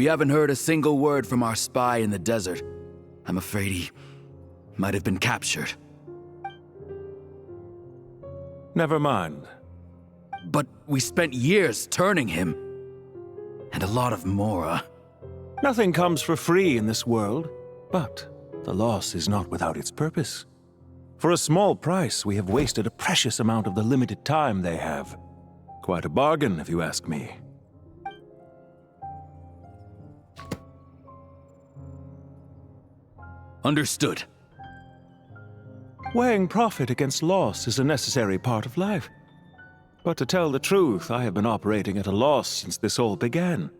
We haven't heard a single word from our spy in the desert. I'm afraid he might have been captured. Never mind. But we spent years turning him. And a lot of Mora. Nothing comes for free in this world, but the loss is not without its purpose. For a small price, we have wasted a precious amount of the limited time they have. Quite a bargain, if you ask me. Understood. Weighing profit against loss is a necessary part of life. But to tell the truth, I have been operating at a loss since this all began.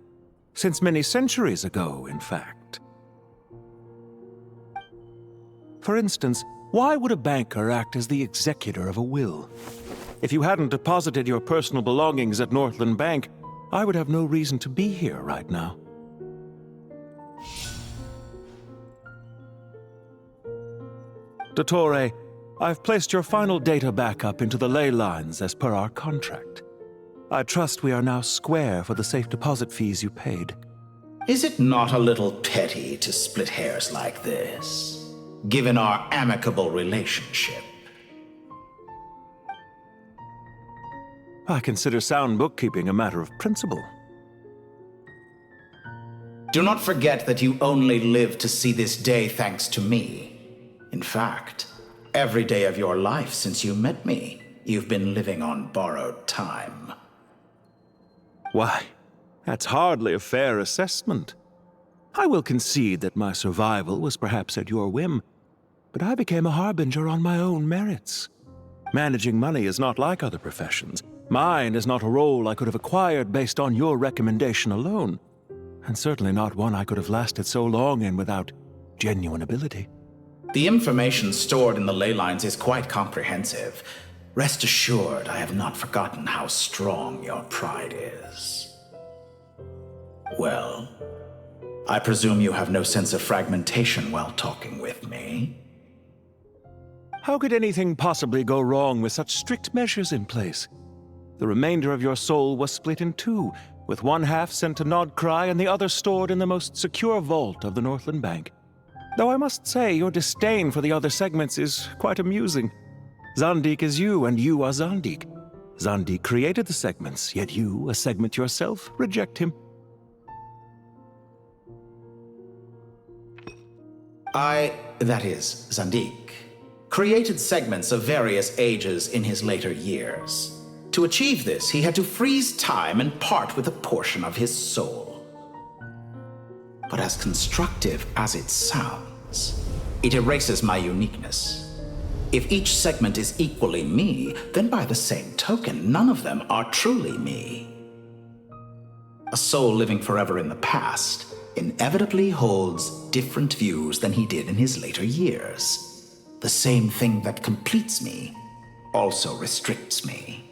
Since many centuries ago, in fact. For instance, why would a banker act as the executor of a will? If you hadn't deposited your personal belongings at Northland Bank, I would have no reason to be here right now. Dottore, I've placed your final data backup into the ley lines as per our contract. I trust we are now square for the safe deposit fees you paid. Is it not a little petty to split hairs like this, given our amicable relationship? I consider sound bookkeeping a matter of principle. Do not forget that you only live to see this day thanks to me. In fact, every day of your life since you met me, you've been living on borrowed time. Why, that's hardly a fair assessment. I will concede that my survival was perhaps at your whim, but I became a harbinger on my own merits. Managing money is not like other professions. Mine is not a role I could have acquired based on your recommendation alone, and certainly not one I could have lasted so long in without genuine ability. The information stored in the ley lines is quite comprehensive. Rest assured, I have not forgotten how strong your pride is. Well, I presume you have no sense of fragmentation while talking with me. How could anything possibly go wrong with such strict measures in place? The remainder of your soul was split in two, with one half sent to Nodcry and the other stored in the most secure vault of the Northland Bank. Though I must say, your disdain for the other segments is quite amusing. Zandik is you, and you are Zandik. Zandik created the segments, yet you, a segment yourself, reject him. That is, Zandik, created segments of various ages in his later years. To achieve this, he had to freeze time and part with a portion of his soul. But as constructive as it sounds, it erases my uniqueness. If each segment is equally me, then by the same token, none of them are truly me. A soul living forever in the past inevitably holds different views than he did in his later years. The same thing that completes me also restricts me.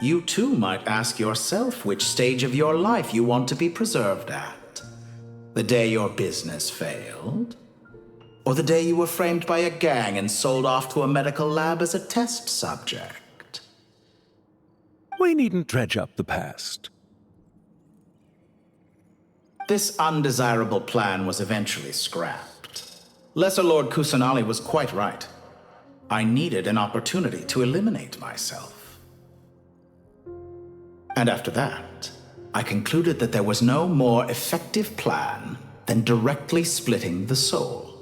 You too might ask yourself which stage of your life you want to be preserved at. The day your business failed? Or the day you were framed by a gang and sold off to a medical lab as a test subject? We needn't dredge up the past. This undesirable plan was eventually scrapped. Lesser Lord Kusanali was quite right. I needed an opportunity to eliminate myself. And after that, I concluded that there was no more effective plan than directly splitting the soul.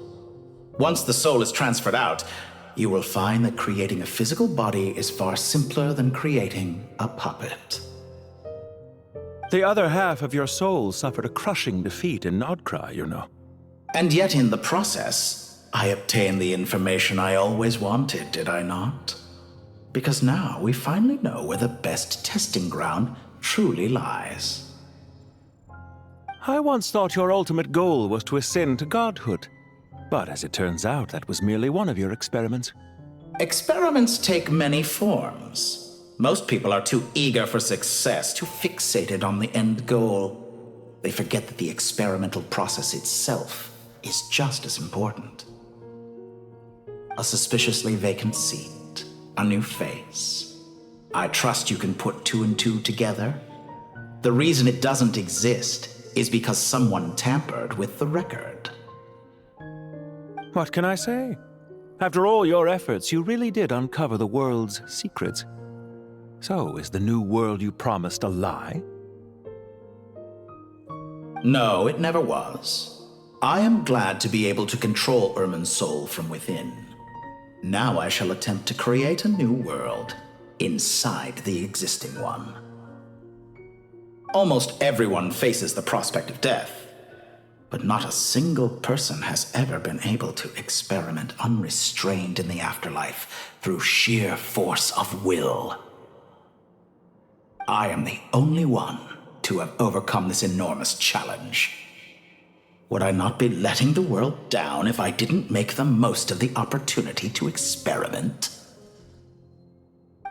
Once the soul is transferred out, you will find that creating a physical body is far simpler than creating a puppet. The other half of your soul suffered a crushing defeat in Nodcry, you know. And yet in the process, I obtained the information I always wanted, did I not? Because now we finally know where the best testing ground truly lies. I once thought your ultimate goal was to ascend to godhood. But as it turns out, that was merely one of your experiments. Experiments take many forms. Most people are too eager for success, too fixated on the end goal. They forget that the experimental process itself is just as important. A suspiciously vacant seat, a new face. I trust you can put two and two together. The reason it doesn't exist is because someone tampered with the record. What can I say? After all your efforts, you really did uncover the world's secrets. So, is the new world you promised a lie? No, it never was. I am glad to be able to control Irminsul from within. Now I shall attempt to create a new world inside the existing one. Almost everyone faces the prospect of death, but not a single person has ever been able to experiment unrestrained in the afterlife through sheer force of will. I am the only one to have overcome this enormous challenge. Would I not be letting the world down if I didn't make the most of the opportunity to experiment?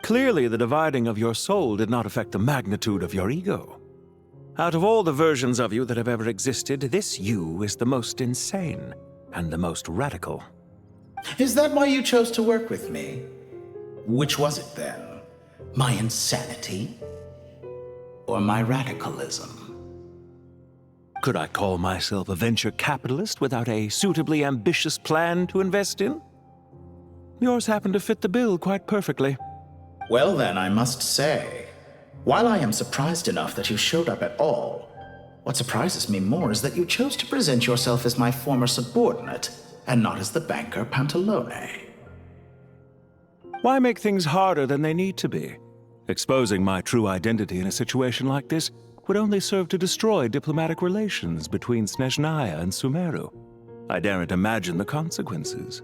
Clearly, the dividing of your soul did not affect the magnitude of your ego. Out of all the versions of you that have ever existed, this you is the most insane and the most radical. Is that why you chose to work with me? Which was it then? My insanity? Or my radicalism? Could I call myself a venture capitalist without a suitably ambitious plan to invest in? Yours happened to fit the bill quite perfectly. Well then, I must say, while I am surprised enough that you showed up at all, what surprises me more is that you chose to present yourself as my former subordinate and not as the banker Pantalone. Why make things harder than they need to be? Exposing my true identity in a situation like this would only serve to destroy diplomatic relations between Snezhnaya and Sumeru. I daren't imagine the consequences.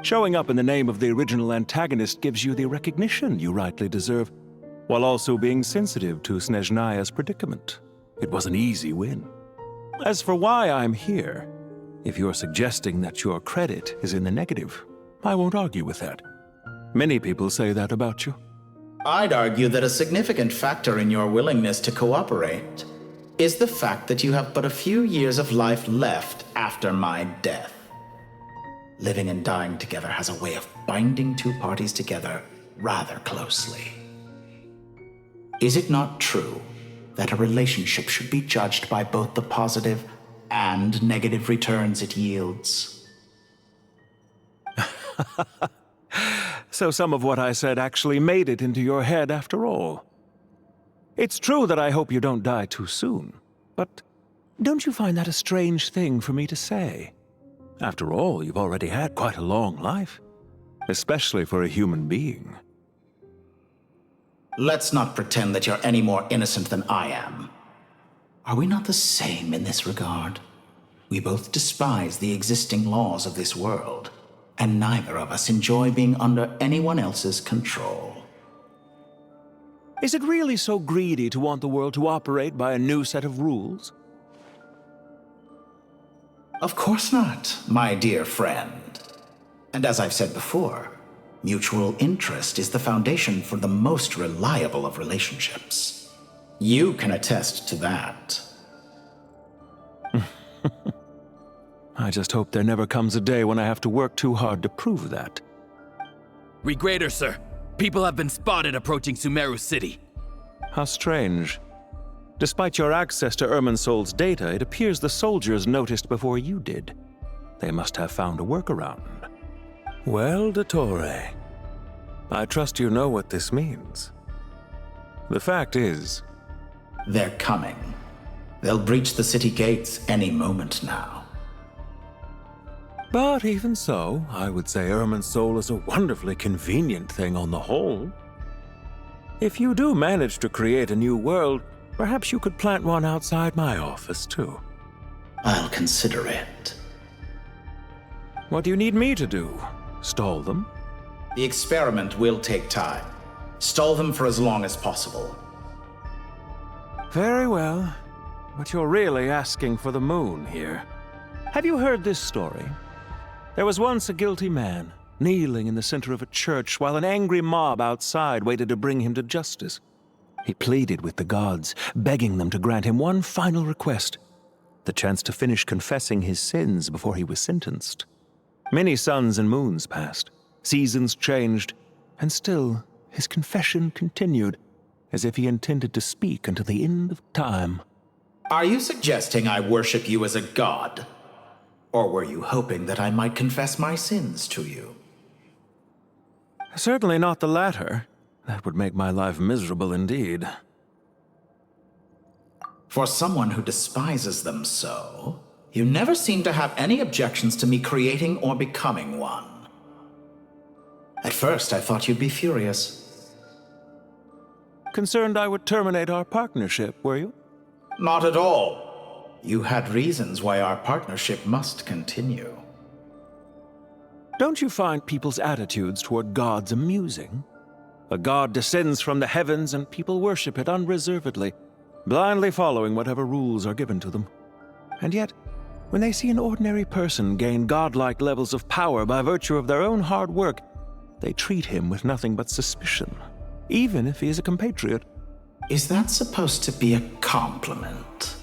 Showing up in the name of the original antagonist gives you the recognition you rightly deserve, while also being sensitive to Snezhnaya's predicament. It was an easy win. As for why I'm here, if you're suggesting that your credit is in the negative, I won't argue with that. Many people say that about you. I'd argue that a significant factor in your willingness to cooperate is the fact that you have but a few years of life left after my death. Living and dying together has a way of binding two parties together rather closely. Is it not true that a relationship should be judged by both the positive and negative returns it yields? So some of what I said actually made it into your head after all. It's true that I hope you don't die too soon, but don't you find that a strange thing for me to say? After all, you've already had quite a long life, especially for a human being. Let's not pretend that you're any more innocent than I am. Are we not the same in this regard? We both despise the existing laws of this world, and neither of us enjoy being under anyone else's control. Is it really so greedy to want the world to operate by a new set of rules? Of course not, my dear friend. And as I've said before, mutual interest is the foundation for the most reliable of relationships. You can attest to that. I just hope there never comes a day when I have to work too hard to prove that. Regrader, sir. People have been spotted approaching Sumeru City. How strange. Despite your access to Irminsul's data, it appears the soldiers noticed before you did. They must have found a workaround. Well, Dottore, I trust you know what this means. The fact is... They're coming. They'll breach the city gates any moment now. But even so, I would say Irminsul is a wonderfully convenient thing on the whole. If you do manage to create a new world, perhaps you could plant one outside my office, too. I'll consider it. What do you need me to do? Stall them? The experiment will take time. Stall them for as long as possible. Very well. But you're really asking for the moon here. Have you heard this story? There was once a guilty man, kneeling in the center of a church while an angry mob outside waited to bring him to justice. He pleaded with the gods, begging them to grant him one final request, the chance to finish confessing his sins before he was sentenced. Many suns and moons passed, seasons changed, and still his confession continued, as if he intended to speak until the end of time. Are you suggesting I worship you as a god? Or were you hoping that I might confess my sins to you? Certainly not the latter. That would make my life miserable indeed. For someone who despises them so, you never seem to have any objections to me creating or becoming one. At first, I thought you'd be furious. Concerned I would terminate our partnership, were you? Not at all. You had reasons why our partnership must continue. Don't you find people's attitudes toward gods amusing? A god descends from the heavens and people worship it unreservedly, blindly following whatever rules are given to them. And yet, when they see an ordinary person gain godlike levels of power by virtue of their own hard work, they treat him with nothing but suspicion, even if he is a compatriot. Is that supposed to be a compliment?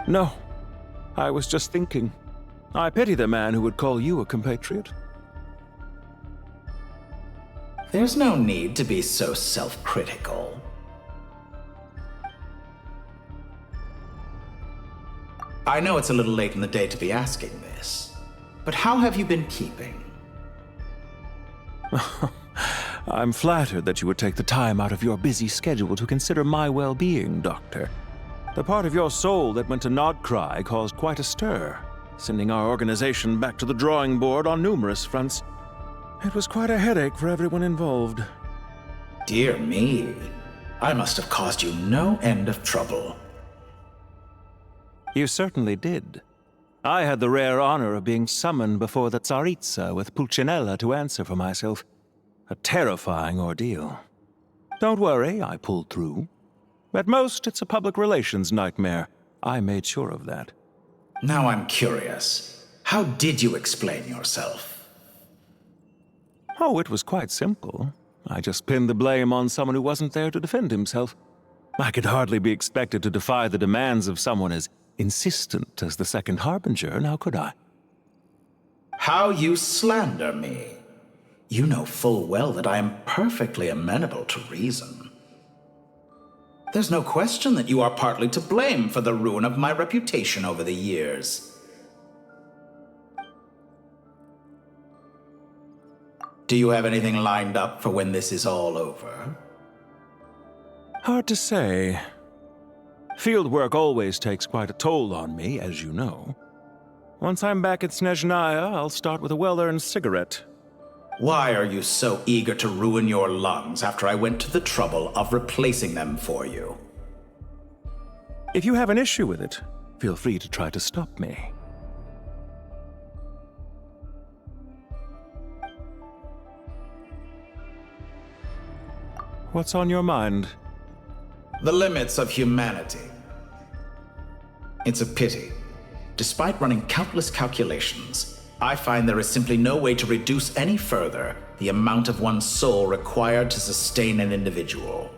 No, I was just thinking. I pity the man who would call you a compatriot. There's no need to be so self-critical. I know it's a little late in the day to be asking this, but how have you been keeping? I'm flattered that you would take the time out of your busy schedule to consider my well-being, Doctor. The part of your soul that went to Nodcry caused quite a stir, sending our organization back to the drawing board on numerous fronts. It was quite a headache for everyone involved. Dear me, I must have caused you no end of trouble. You certainly did. I had the rare honor of being summoned before the Tsaritsa with Pulcinella to answer for myself. A terrifying ordeal. Don't worry, I pulled through. At most, it's a public relations nightmare. I made sure of that. Now I'm curious. How did you explain yourself? Oh, it was quite simple. I just pinned the blame on someone who wasn't there to defend himself. I could hardly be expected to defy the demands of someone as insistent as the Second Harbinger, now could I? How you slander me. You know full well that I am perfectly amenable to reason. There's no question that you are partly to blame for the ruin of my reputation over the years. Do you have anything lined up for when this is all over? Hard to say. Field work always takes quite a toll on me, as you know. Once I'm back at Snezhnaya, I'll start with a well-earned cigarette. Why are you so eager to ruin your lungs after I went to the trouble of replacing them for you? If you have an issue with it, feel free to try to stop me. What's on your mind? The limits of humanity. It's a pity. Despite running countless calculations, I find there is simply no way to reduce any further the amount of one's soul required to sustain an individual.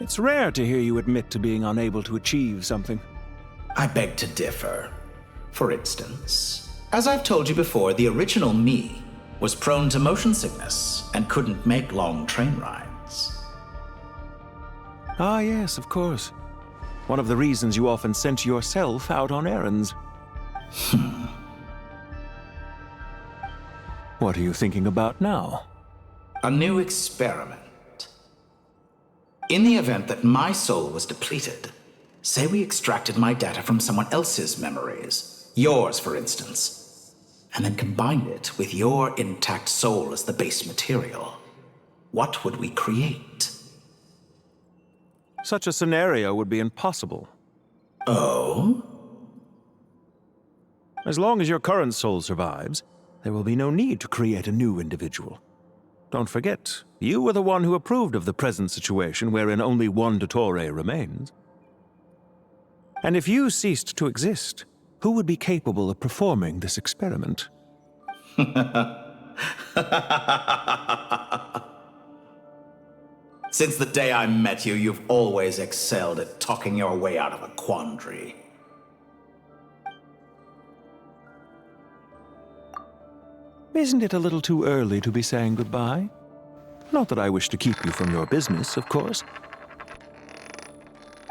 It's rare to hear you admit to being unable to achieve something. I beg to differ. For instance, as I've told you before, the original me was prone to motion sickness and couldn't make long train rides. Ah, yes, of course. One of the reasons you often sent yourself out on errands. What are you thinking about now? A new experiment. In the event that my soul was depleted, say we extracted my data from someone else's memories, yours for instance, and then combined it with your intact soul as the base material, what would we create? Such a scenario would be impossible. Oh? As long as your current soul survives, there will be no need to create a new individual. Don't forget, you were the one who approved of the present situation wherein only one Dottore remains. And if you ceased to exist, who would be capable of performing this experiment? Since the day I met you, you've always excelled at talking your way out of a quandary. Isn't it a little too early to be saying goodbye? Not that I wish to keep you from your business, of course.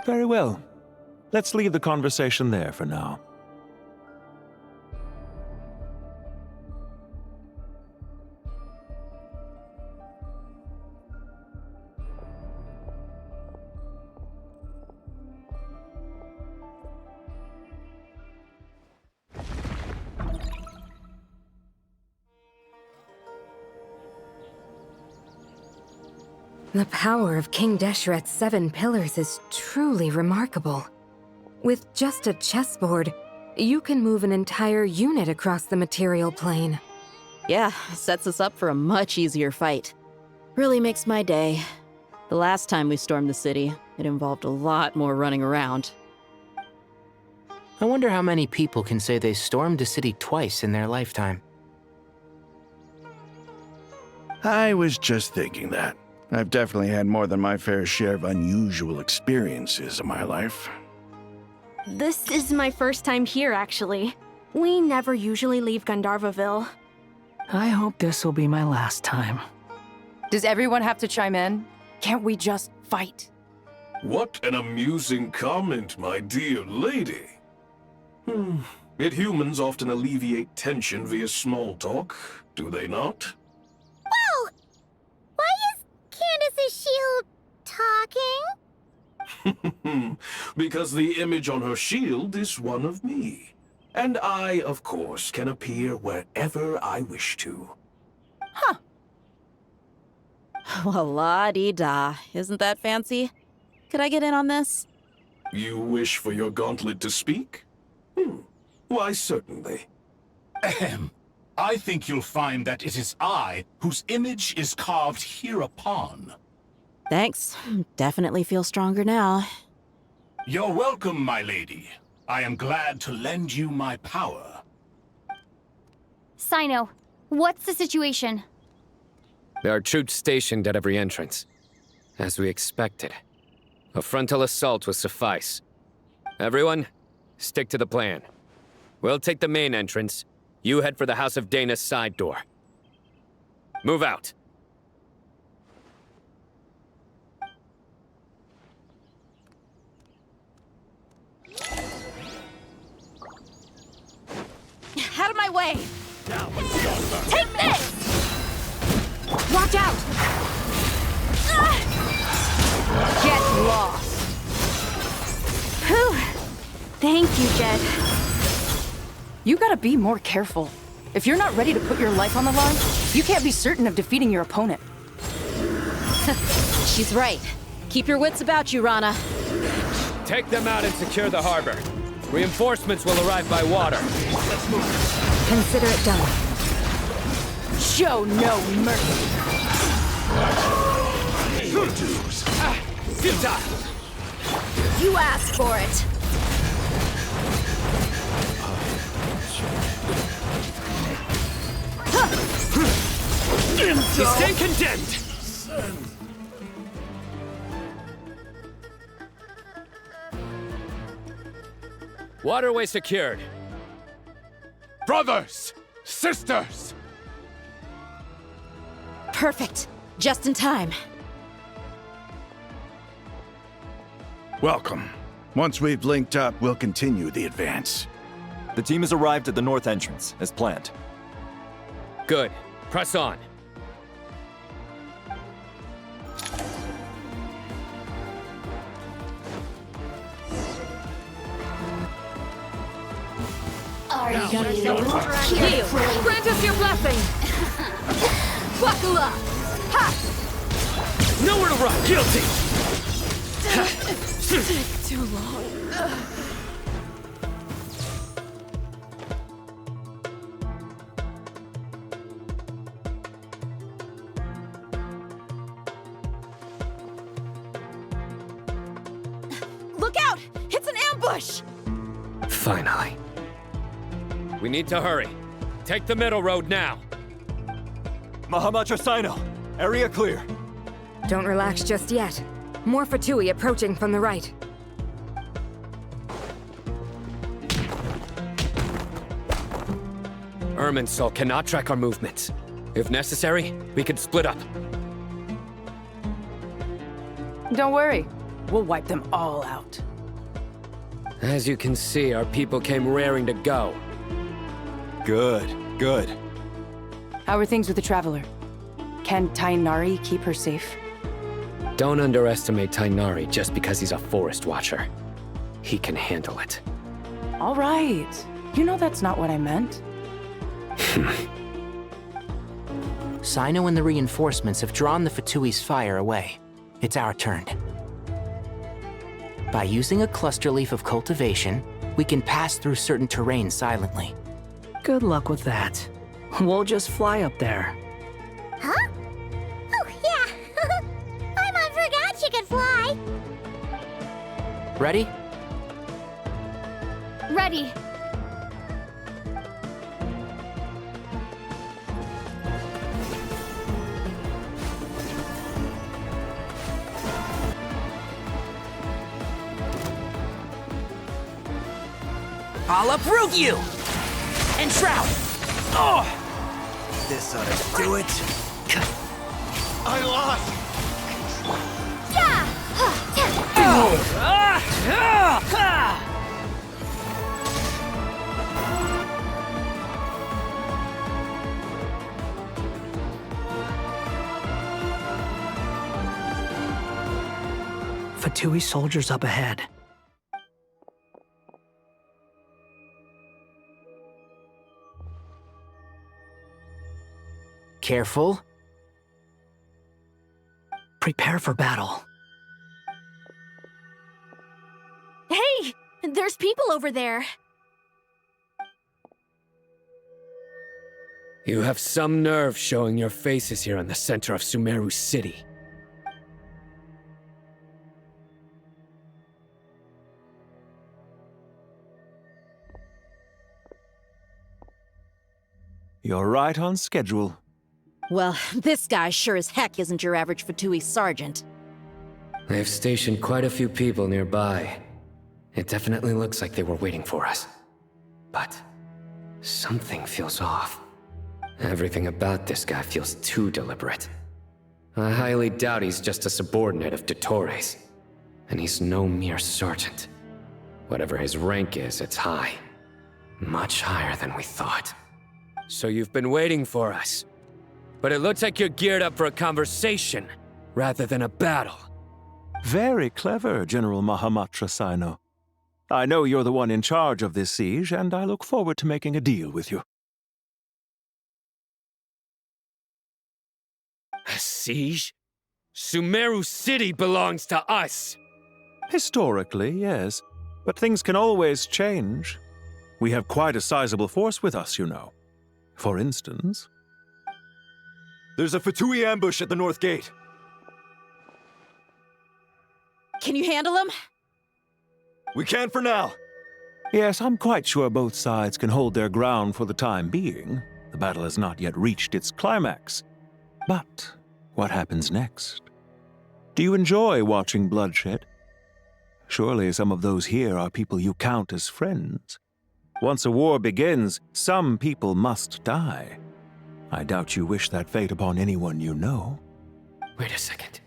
Very well. Let's leave the conversation there for now. The power of King Deshret's 7 pillars is truly remarkable. With just a chessboard, you can move an entire unit across the material plane. Yeah, sets us up for a much easier fight. Really makes my day. The last time we stormed the city, it involved a lot more running around. I wonder how many people can say they stormed a city twice in their lifetime. I was just thinking that. I've definitely had more than my fair share of unusual experiences in my life. This is my first time here, actually. We never usually leave Gandharvaville. I hope this will be my last time. Does everyone have to chime in? Can't we just fight? What an amusing comment, my dear lady. Yet humans often alleviate tension via small talk, do they not? Well, why is Candace's shield talking? Because the image on her shield is one of me. And I, of course, can appear wherever I wish to. Huh. Well, la-dee-da. Isn't that fancy? Could I get in on this? You wish for your gauntlet to speak? Why, certainly. Ahem. I think you'll find that it is I whose image is carved hereupon. Thanks. Definitely feel stronger now. You're welcome, my lady. I am glad to lend you my power. Sino, what's the situation? There are troops stationed at every entrance. As we expected. A frontal assault will suffice. Everyone, stick to the plan. We'll take the main entrance. You head for the House of Dana's side door. Move out. Out of my way! Take this! Watch out! Get lost! Whew! Thank you, Jed. You gotta be more careful. If you're not ready to put your life on the line, you can't be certain of defeating your opponent. She's right. Keep your wits about you, Rana. Take them out and secure the harbor. Reinforcements will arrive by water. Let's move. Consider it done. Show no mercy. You asked for it. Stay condemned! Waterway secured. Brothers! Sisters! Perfect. Just in time. Welcome. Once we've linked up, we'll continue the advance. The team has arrived at the north entrance, as planned. Good. Press on. Are you Heal! Grant us your blessing! Buckle up! Ha! Nowhere to run! Guilty! Too long. Look out! It's an ambush! Finally. We need to hurry. Take the middle road now. Mahamacha Sino, area clear. Don't relax just yet. More Fatui approaching from the right. Irmинсуль cannot track our movements. If necessary, we can split up. Don't worry. We'll wipe them all out. As you can see, our people came raring to go. Good, good. How are things with the Traveler? Can Tainari keep her safe? Don't underestimate Tainari just because he's a forest watcher. He can handle it. All right. You know that's not what I meant. Sino and the reinforcements have drawn the Fatui's fire away. It's our turn. By using a cluster leaf of cultivation, we can pass through certain terrain silently. Good luck with that. We'll just fly up there. Huh? Oh, yeah. I forgot she could fly. Ready? Ready. I'll uproot you! And shroud! Oh! This ought to do it. I lost! Fatui soldiers up ahead. Careful. Prepare for battle. Hey! There's people over there. You have some nerve showing your faces here in the center of Sumeru City. You're right on schedule. Well, this guy sure as heck isn't your average Fatui sergeant. They've stationed quite a few people nearby. It definitely looks like they were waiting for us. But something feels off. Everything about this guy feels too deliberate. I highly doubt he's just a subordinate of Dottore's. And he's no mere sergeant. Whatever his rank is, it's high. Much higher than we thought. So you've been waiting for us. But it looks like you're geared up for a conversation, rather than a battle. Very clever, General Mahamatra Sino. I know you're the one in charge of this siege, and I look forward to making a deal with you. A siege? Sumeru City belongs to us! Historically, yes. But things can always change. We have quite a sizable force with us, you know. For instance... There's a Fatui ambush at the north gate. Can you handle him? We can for now. Yes, I'm quite sure both sides can hold their ground for the time being. The battle has not yet reached its climax. But what happens next? Do you enjoy watching bloodshed? Surely some of those here are people you count as friends. Once a war begins, some people must die. I doubt you wish that fate upon anyone you know. Wait a second.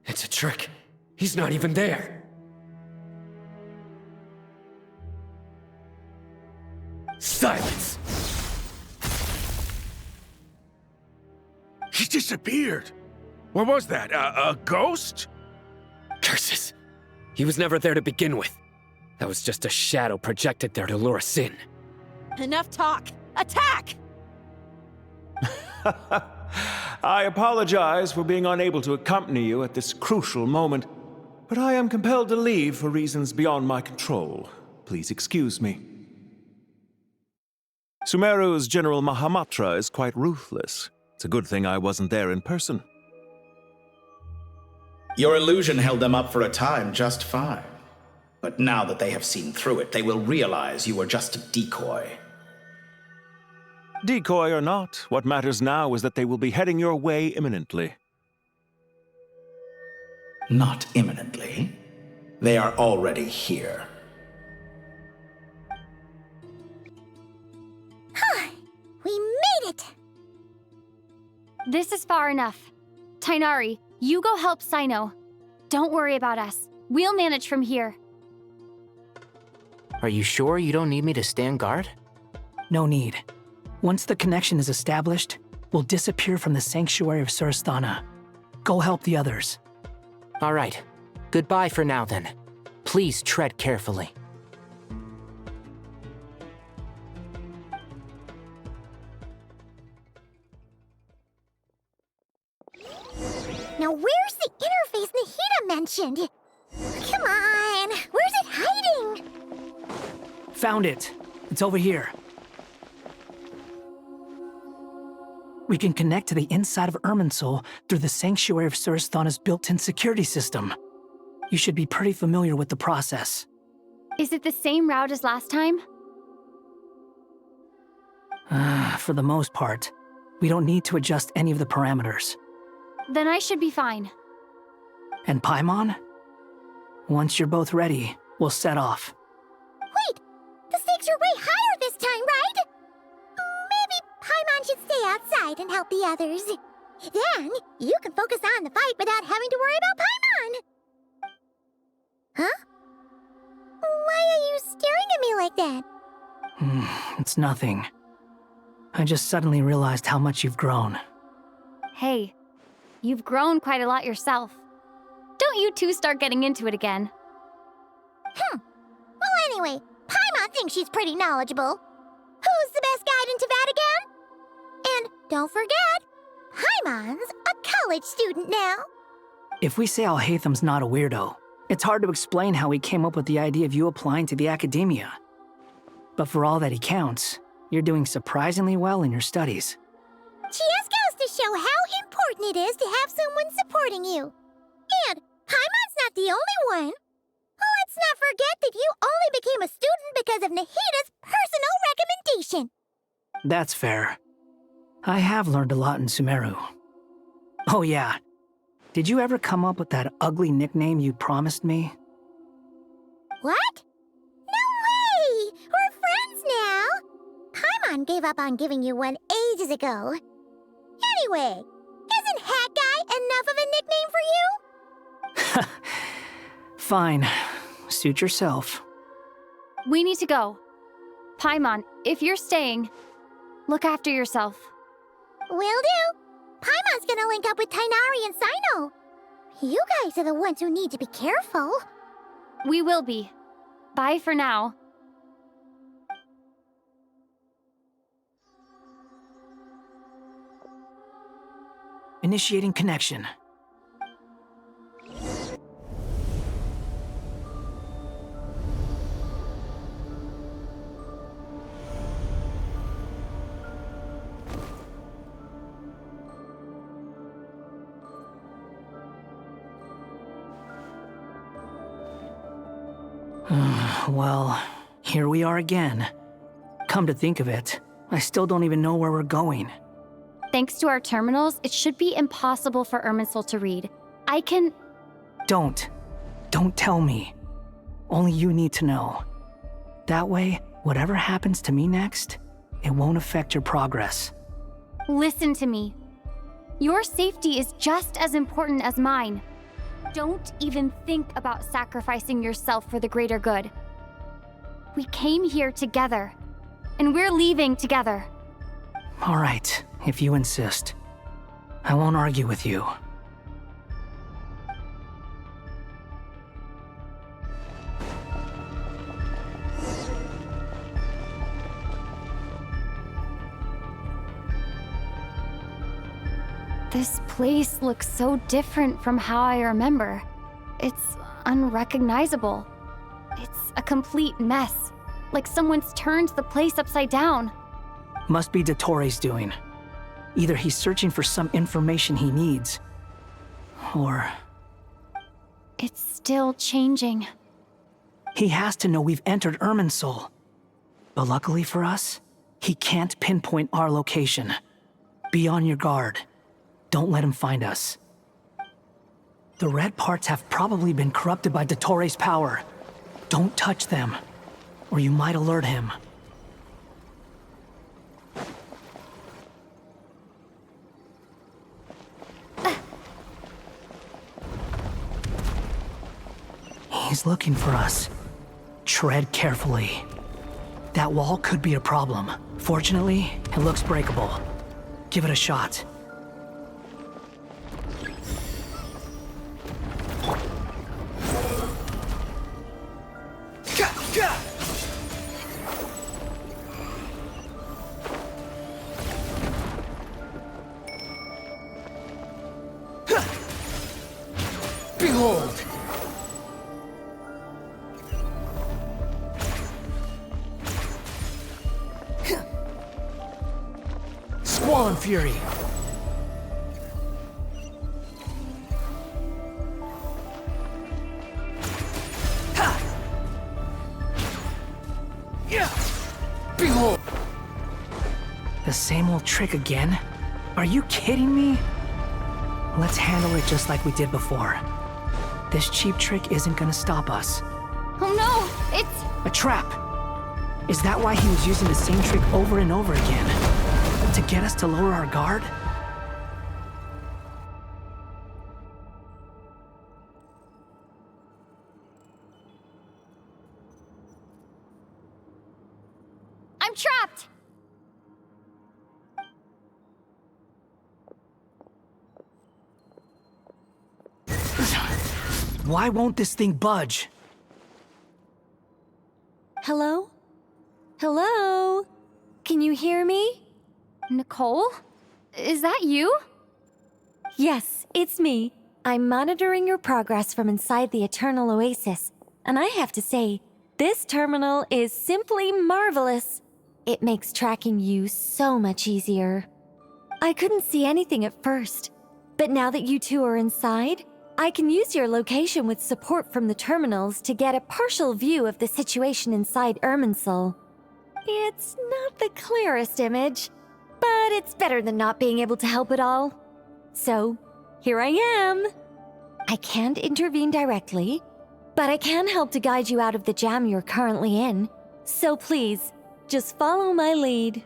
It's a trick. He's not even there. Silence! He disappeared. What was that? A ghost? Curses! He was never there to begin with. That was just a shadow projected there to lure us in. Enough talk! Attack! I apologize for being unable to accompany you at this crucial moment, but I am compelled to leave for reasons beyond my control. Please excuse me. Sumeru's General Mahamatra is quite ruthless. It's a good thing I wasn't there in person. Your illusion held them up for a time just fine. But now that they have seen through it, they will realize you were just a decoy. Decoy or not, what matters now is that they will be heading your way imminently. Not imminently. They are already here. We made it! This is far enough. Tainari, you go help Sino. Don't worry about us. We'll manage from here. Are you sure you don't need me to stand guard? No need. Once the connection is established, we'll disappear from the sanctuary of Surasthana. Go help the others. All right. Goodbye for now, then. Please tread carefully. Now where's the interface Nahida mentioned? Come on, where's it hiding? Found it. It's over here. We can connect to the inside of Irmинсуль through the Sanctuary of Surasthana's built-in security system. You should be pretty familiar with the process. Is it the same route as last time? For the most part, we don't need to adjust any of the parameters. Then I should be fine. And Paimon? Once you're both ready, we'll set off. Wait! The stakes are way higher this time, right? Maybe Paimon should stay outside and help the others. Then, you can focus on the fight without having to worry about Paimon. Huh? Why are you staring at me like that? It's nothing. I just suddenly realized how much you've grown. Hey, you've grown quite a lot yourself. Don't you two start getting into it again. Well, anyway, Paimon thinks she's pretty knowledgeable. Who's the best guide in Teyvat again? And don't forget, Paimon's a college student now. If we say Alhatham's not a weirdo, it's hard to explain how he came up with the idea of you applying to the academia. But for all that he counts, you're doing surprisingly well in your studies. She just goes to show how important it is to have someone supporting you. And Paimon's not the only one. Let's not forget that you only became a student because of Nahida's personal recommendation. That's fair. I have learned a lot in Sumeru. Oh yeah. Did you ever come up with that ugly nickname you promised me? What? No way! We're friends now! Paimon gave up on giving you one ages ago. Anyway, isn't Hat Guy enough of a nickname for you? Fine. Suit yourself. We need to go. Paimon, if you're staying, look after yourself. Will do. Paimon's gonna link up with Tighnari and Cyno. You guys are the ones who need to be careful. We will be. Bye for now. Initiating connection. Well, here we are again. Come to think of it, I still don't even know where we're going. Thanks to our terminals, it should be impossible for Irmинсуль to read. I can... Don't tell me. Only you need to know. That way, whatever happens to me next, it won't affect your progress. Listen to me. Your safety is just as important as mine. Don't even think about sacrificing yourself for the greater good. We came here together, and we're leaving together. All right, if you insist. I won't argue with you. This place looks so different from how I remember. It's unrecognizable. It's a complete mess, like someone's turned the place upside down. Must be Dottore's doing. Either he's searching for some information he needs, or... It's still changing. He has to know we've entered Irmинсуль. But luckily for us, he can't pinpoint our location. Be on your guard. Don't let him find us. The red parts have probably been corrupted by Dottore's power. Don't touch them, or you might alert him. He's looking for us. Tread carefully. That wall could be a problem. Fortunately, it looks breakable. Give it a shot. Behold! Squall and Fury! Ha! Yeah! Behold! The same old trick again? Are you kidding me? Let's handle it just like we did before. This cheap trick isn't gonna stop us. Oh no! It's... A trap! Is that why he was using the same trick over and over again? To get us to lower our guard? I'm trapped! Why won't this thing budge? Hello? Hello? Can you hear me? Nicole? Is that you? Yes, it's me. I'm monitoring your progress from inside the Eternal Oasis, and I have to say, this terminal is simply marvelous. It makes tracking you so much easier. I couldn't see anything at first, but now that you two are inside, I can use your location with support from the terminals to get a partial view of the situation inside Irmинсуль. It's not the clearest image, but it's better than not being able to help at all. So, here I am. I can't intervene directly, but I can help to guide you out of the jam you're currently in. So please, just follow my lead.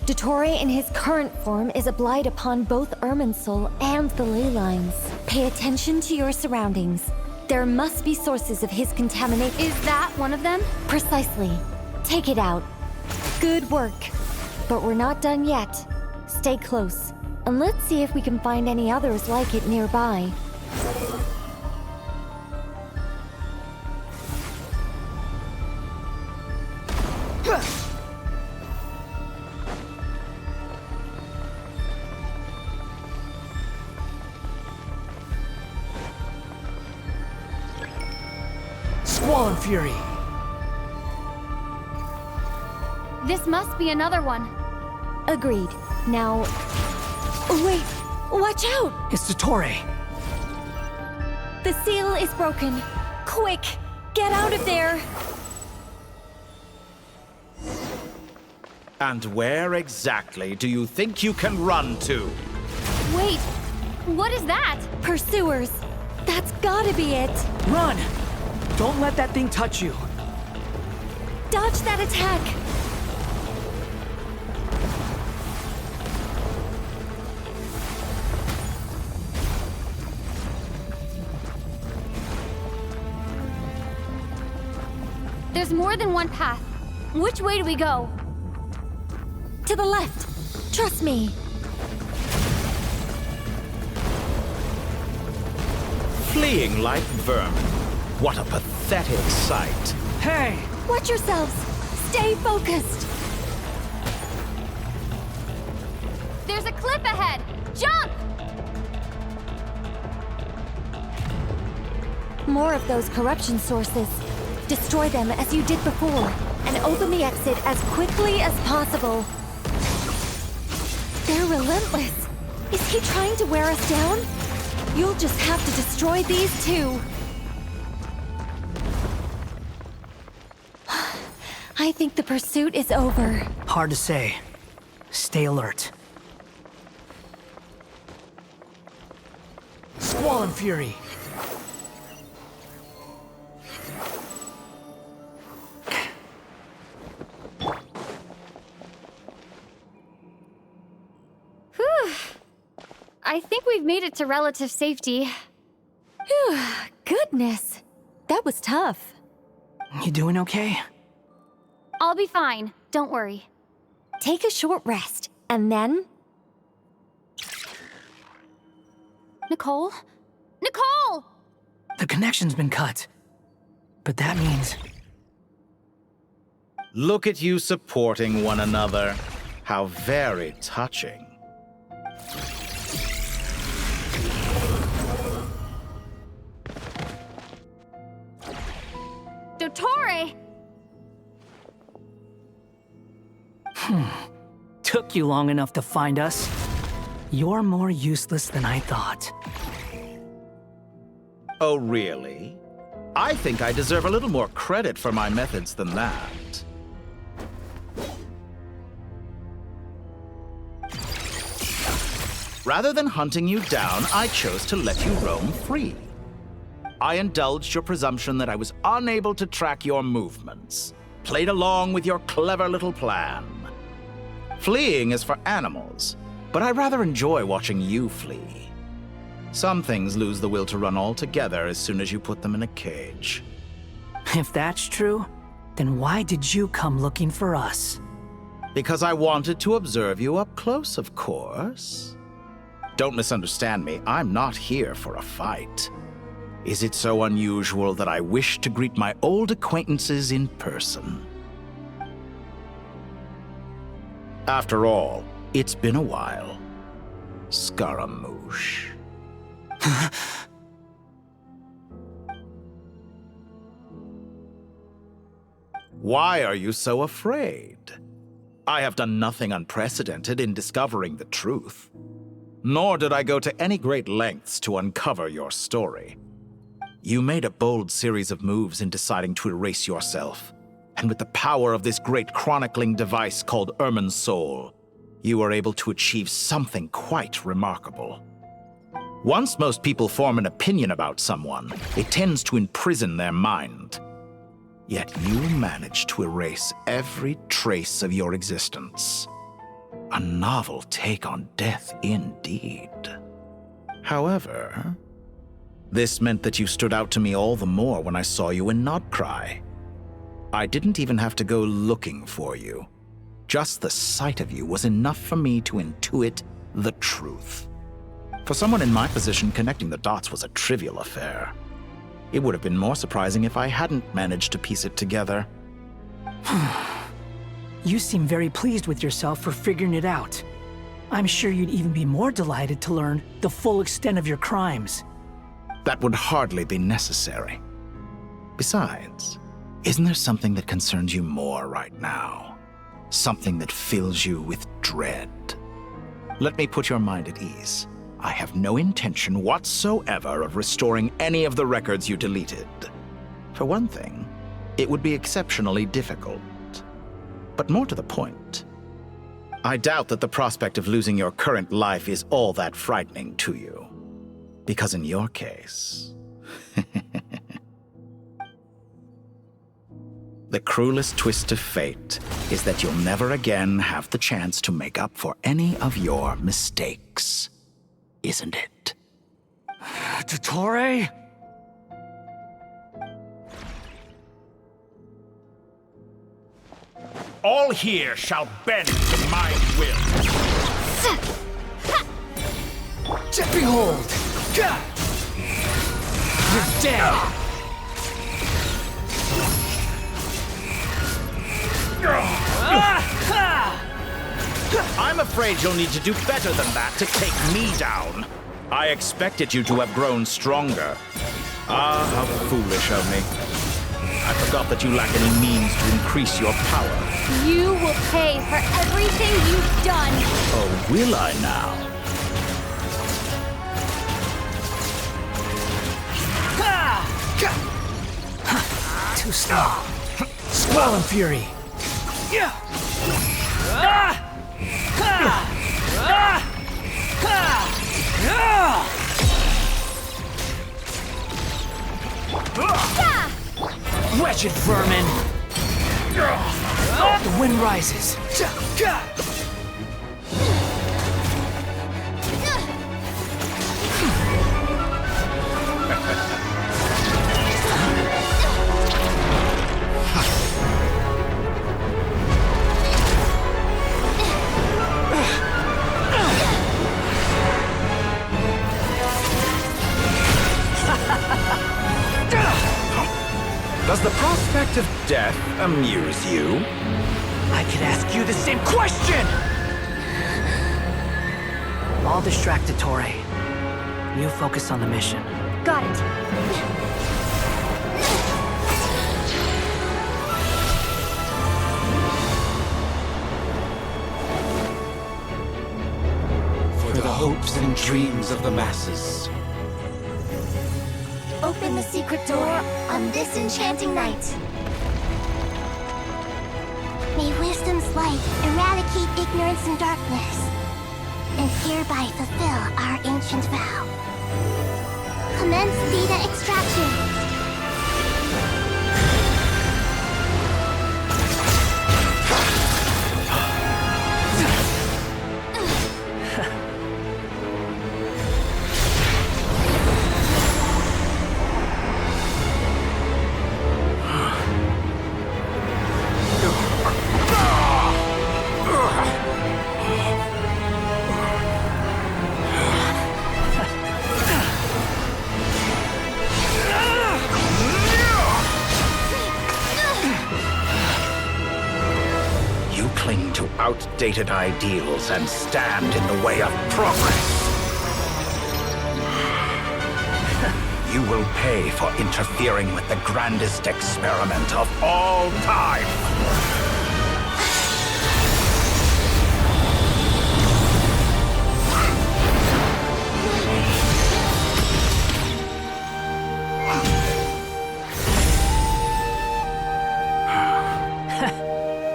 Dottore in his current form is a blight upon both Irmинсуль and the ley lines. Pay attention to your surroundings. There must be sources of his contamination. Is that one of them? Precisely. Take it out. Good work. But we're not done yet. Stay close, and let's see if we can find any others like it nearby. Squall and Fury! This must be another one. Agreed. Now... Wait! Watch out! It's Dottore! The seal is broken. Quick! Get out of there! And where exactly do you think you can run to? Wait, what is that? Pursuers. That's gotta be it. Run! Don't let that thing touch you. Dodge that attack! There's more than one path. Which way do we go? To the left. Trust me. Fleeing like vermin. What a pathetic sight. Hey! Watch yourselves. Stay focused. There's a cliff ahead. Jump! More of those corruption sources. Destroy them as you did before, and open the exit as quickly as possible. They're relentless. Is he trying to wear us down? You'll just have to destroy these too. I think the pursuit is over. Hard to say. Stay alert. Squall and Fury! Whew. I think we've made it to relative safety. Goodness, that was tough. You doing okay? I'll be fine. Don't worry. Take a short rest, and then... Nicole? Nicole! The connection's been cut. But that means... Look at you supporting one another. How very touching. Dottore! Took you long enough to find us. You're more useless than I thought. Oh, really? I think I deserve a little more credit for my methods than that. Rather than hunting you down, I chose to let you roam free. I indulged your presumption that I was unable to track your movements, played along with your clever little plan. Fleeing is for animals, but I rather enjoy watching you flee. Some things lose the will to run altogether as soon as you put them in a cage. If that's true, then why did you come looking for us? Because I wanted to observe you up close, of course. Don't misunderstand me, I'm not here for a fight. Is it so unusual that I wish to greet my old acquaintances in person? After all, it's been a while. Scaramouche. Why are you so afraid? I have done nothing unprecedented in discovering the truth. Nor did I go to any great lengths to uncover your story. You made a bold series of moves in deciding to erase yourself. And with the power of this great chronicling device called Irmинсуль, you were able to achieve something quite remarkable. Once most people form an opinion about someone, it tends to imprison their mind. Yet you managed to erase every trace of your existence. A novel take on death indeed. However, this meant that you stood out to me all the more when I saw you in Nodcry. I didn't even have to go looking for you. Just the sight of you was enough for me to intuit the truth. For someone in my position, connecting the dots was a trivial affair. It would have been more surprising if I hadn't managed to piece it together. You seem very pleased with yourself for figuring it out. I'm sure you'd even be more delighted to learn the full extent of your crimes. That would hardly be necessary. Besides, isn't there something that concerns you more right now? Something that fills you with dread? Let me put your mind at ease. I have no intention whatsoever of restoring any of the records you deleted. For one thing, it would be exceptionally difficult. But more to the point, I doubt that the prospect of losing your current life is all that frightening to you. Because in your case, the cruelest twist of fate is that you'll never again have the chance to make up for any of your mistakes. Isn't it? Dottore? All here shall bend to my will. Behold! You're dead! I'm afraid you'll need to do better than that to take me down. I expected you to have grown stronger. Ah, how foolish of me. I forgot that you lack any means to increase your power. You will pay for everything you've done. Oh, will I now? Too slow. Squall and fury. Wretched vermin! The wind rises. prospect of death amuse you? I could ask you the same question! I'll distract Дотторе. You focus on the mission. Got it. For the hopes and dreams of the masses. Open the secret door on this enchanting night. May wisdom's light eradicate ignorance and darkness, and hereby fulfill our ancient vow. Commence data extraction. Outdated ideals and stand in the way of progress. You will pay for interfering with the grandest experiment of all time.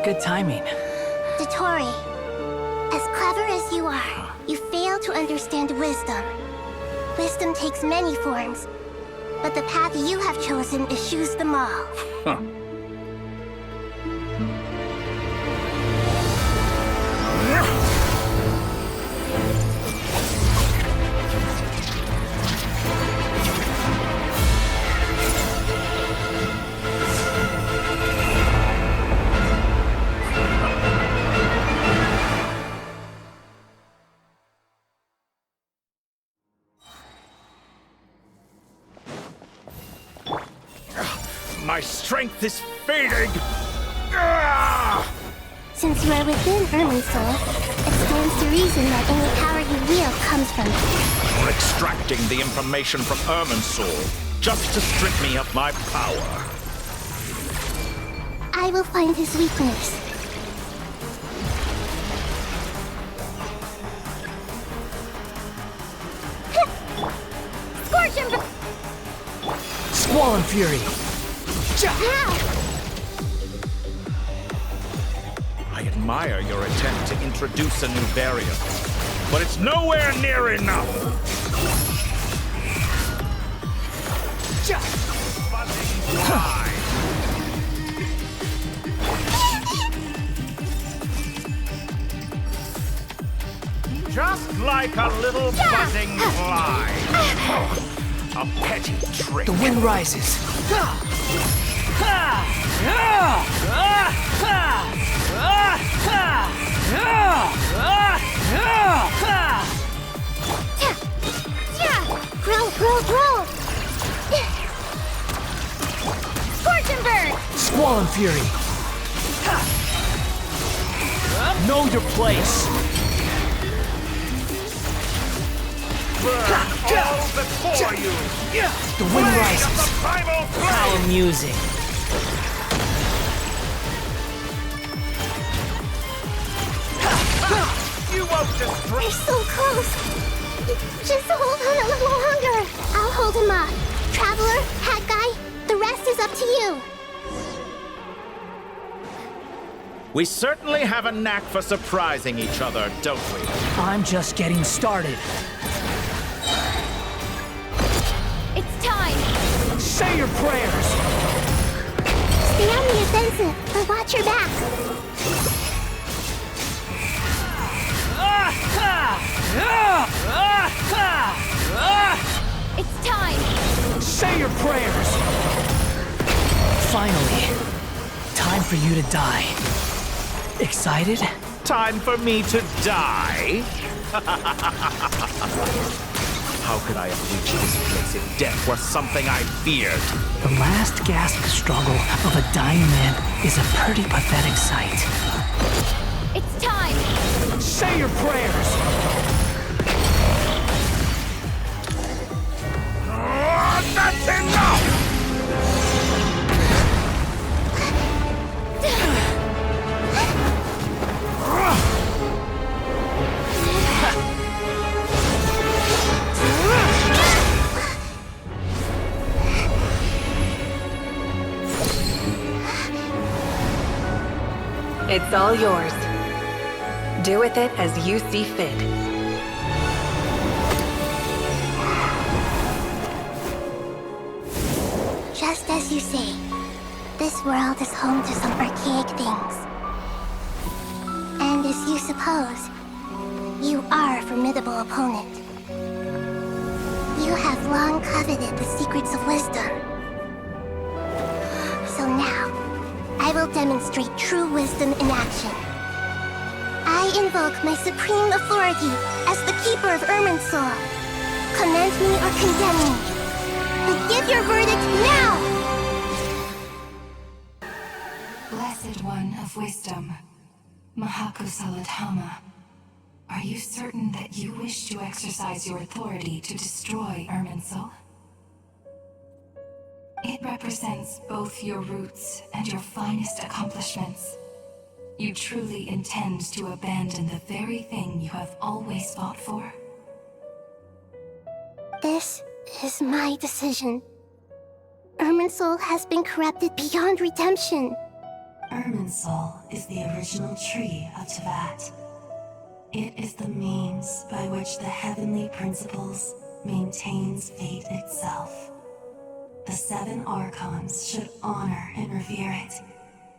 Good timing. Дотторе, as clever as you are, you fail to understand wisdom. Wisdom takes many forms, but the path you have chosen eschews them all. My strength is fading! Since you are within Irmminsul, it stands to reason that any power you wield comes from it. You're extracting the information from Irmminsul just to strip me of my power. I will find his weakness. Scorch him! Squall and Fury! I admire your attempt to introduce a new variable, but it's nowhere near enough. Just like a little buzzing fly. A petty trick. The wind rises. Grow! Scorch and burn! Squall and Fury! Know your place! Burn all before you! The wind rises! How amusing! You won't destroy. They're so close! Just hold on a little longer! I'll hold him up. Traveler, Hat Guy, the rest is up to you. We certainly have a knack for surprising each other, don't we? I'm just getting started. It's time! Say your prayers! Stay on the offensive, but watch your back. It's time! Say your prayers! Finally, time for you to die. Excited? Time for me to die? How could I have reached this place if death were something I feared? The last gasp struggle of a dying man is a pretty pathetic sight. It's time! Say your prayers! That's enough! It's all yours. Do with it as you see fit. Just as you say, this world is home to some archaic things. And as you suppose, you are a formidable opponent. You have long coveted the secrets of wisdom. So now, I will demonstrate true wisdom in action. I invoke my supreme authority as the keeper of Irmинсуль. Commend me or condemn me. But give your verdict now! Blessed One of Wisdom, Mahakusaladhama, are you certain that you wish to exercise your authority to destroy Irmинсуль? It represents both your roots and your finest accomplishments. You truly intend to abandon the very thing you have always fought for? This is my decision. Irmинсуль has been corrupted beyond redemption. Irmинсуль is the original tree of Tevat. It is the means by which the heavenly principles maintains fate itself. The 7 Archons should honor and revere it,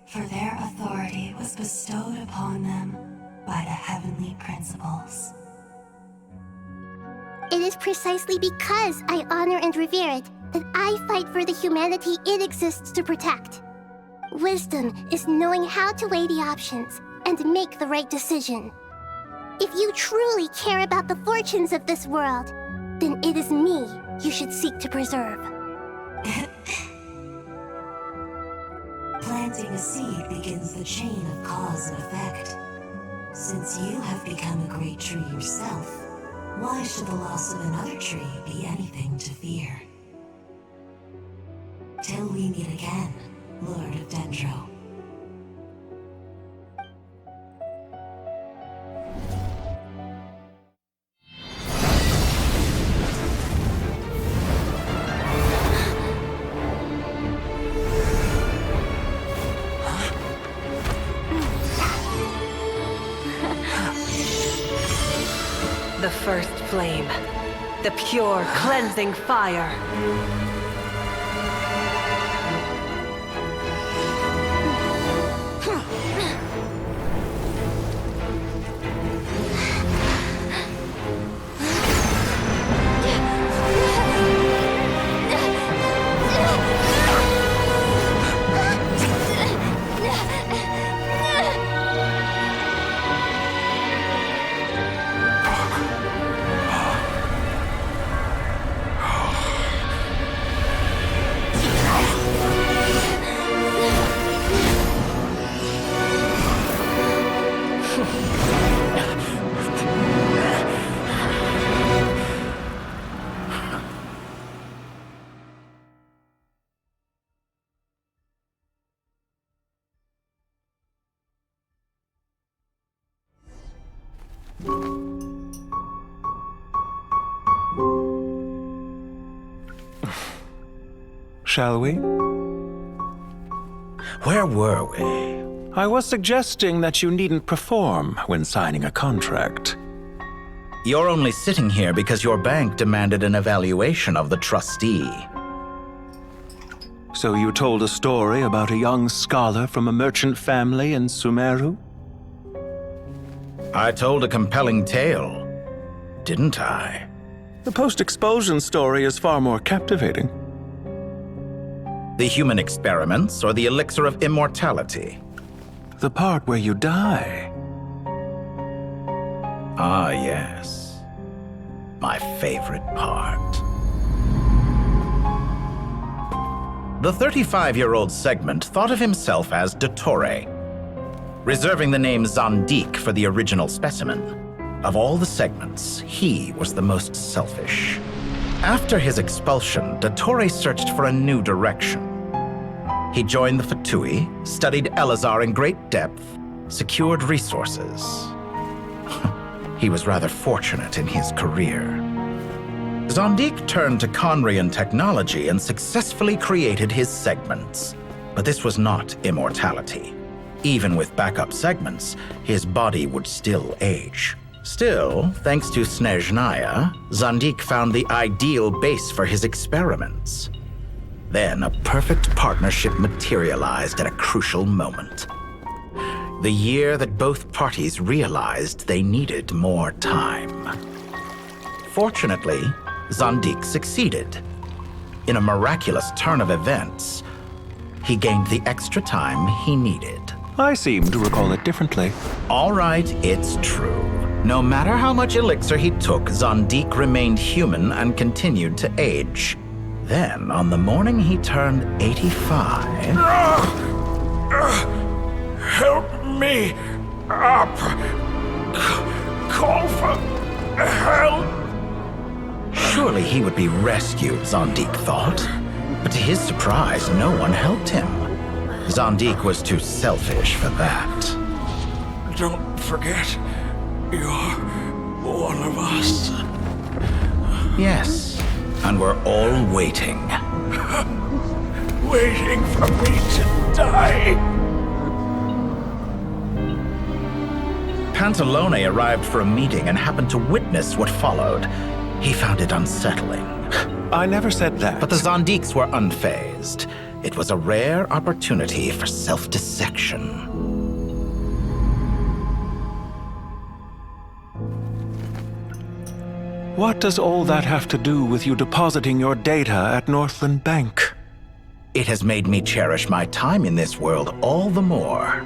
for their authority was bestowed upon them by the heavenly principles. It is precisely because I honor and revere it that I fight for the humanity it exists to protect. Wisdom is knowing how to weigh the options and make the right decision. If you truly care about the fortunes of this world, then it is me you should seek to preserve. Planting a seed begins the chain of cause and effect. Since you have become a great tree yourself, why should the loss of another tree be anything to fear? Till we meet again, Lord of Dendro. The first flame. The pure, cleansing fire. Shall we? Where were we? I was suggesting that you needn't perform when signing a contract. You're only sitting here because your bank demanded an evaluation of the trustee. So you told a story about a young scholar from a merchant family in Sumeru? I told a compelling tale, didn't I? The post-expulsion story is far more captivating. The human experiments or the elixir of immortality? The part where you die. Ah, yes. my favorite part. The 35-year-old segment thought of himself as Дотторе, reserving the name Zandik for the original specimen. Of all the segments, he was the most selfish. After his expulsion, Дотторе searched for a new direction. He joined the Fatui, studied Elazar in great depth, secured resources. He was rather fortunate in his career. Zandik turned to Conrian technology and successfully created his segments. But this was not immortality. Even with backup segments, his body would still age. Still, thanks to Snezhnaya, Zandik found the ideal base for his experiments. Then a perfect partnership materialized at a crucial moment. The year that both parties realized they needed more time. Fortunately, Zandik succeeded. In a miraculous turn of events, he gained the extra time he needed. I seem to recall it differently. All right, it's true. No matter how much elixir he took, Zandik remained human and continued to age. Then, on the morning he turned 85... Help me up! Call for help! Surely he would be rescued, Zandik thought. But to his surprise, no one helped him. Zandik was too selfish for that. Don't forget, you're one of us. Yes, and we're all waiting. Waiting for me to die. Pantalone arrived for a meeting and happened to witness what followed. He found it unsettling. I never said that. But the Zandiks were unfazed. It was a rare opportunity for self-dissection. What does all that have to do with you depositing your data at Northland Bank? It has made me cherish my time in this world all the more.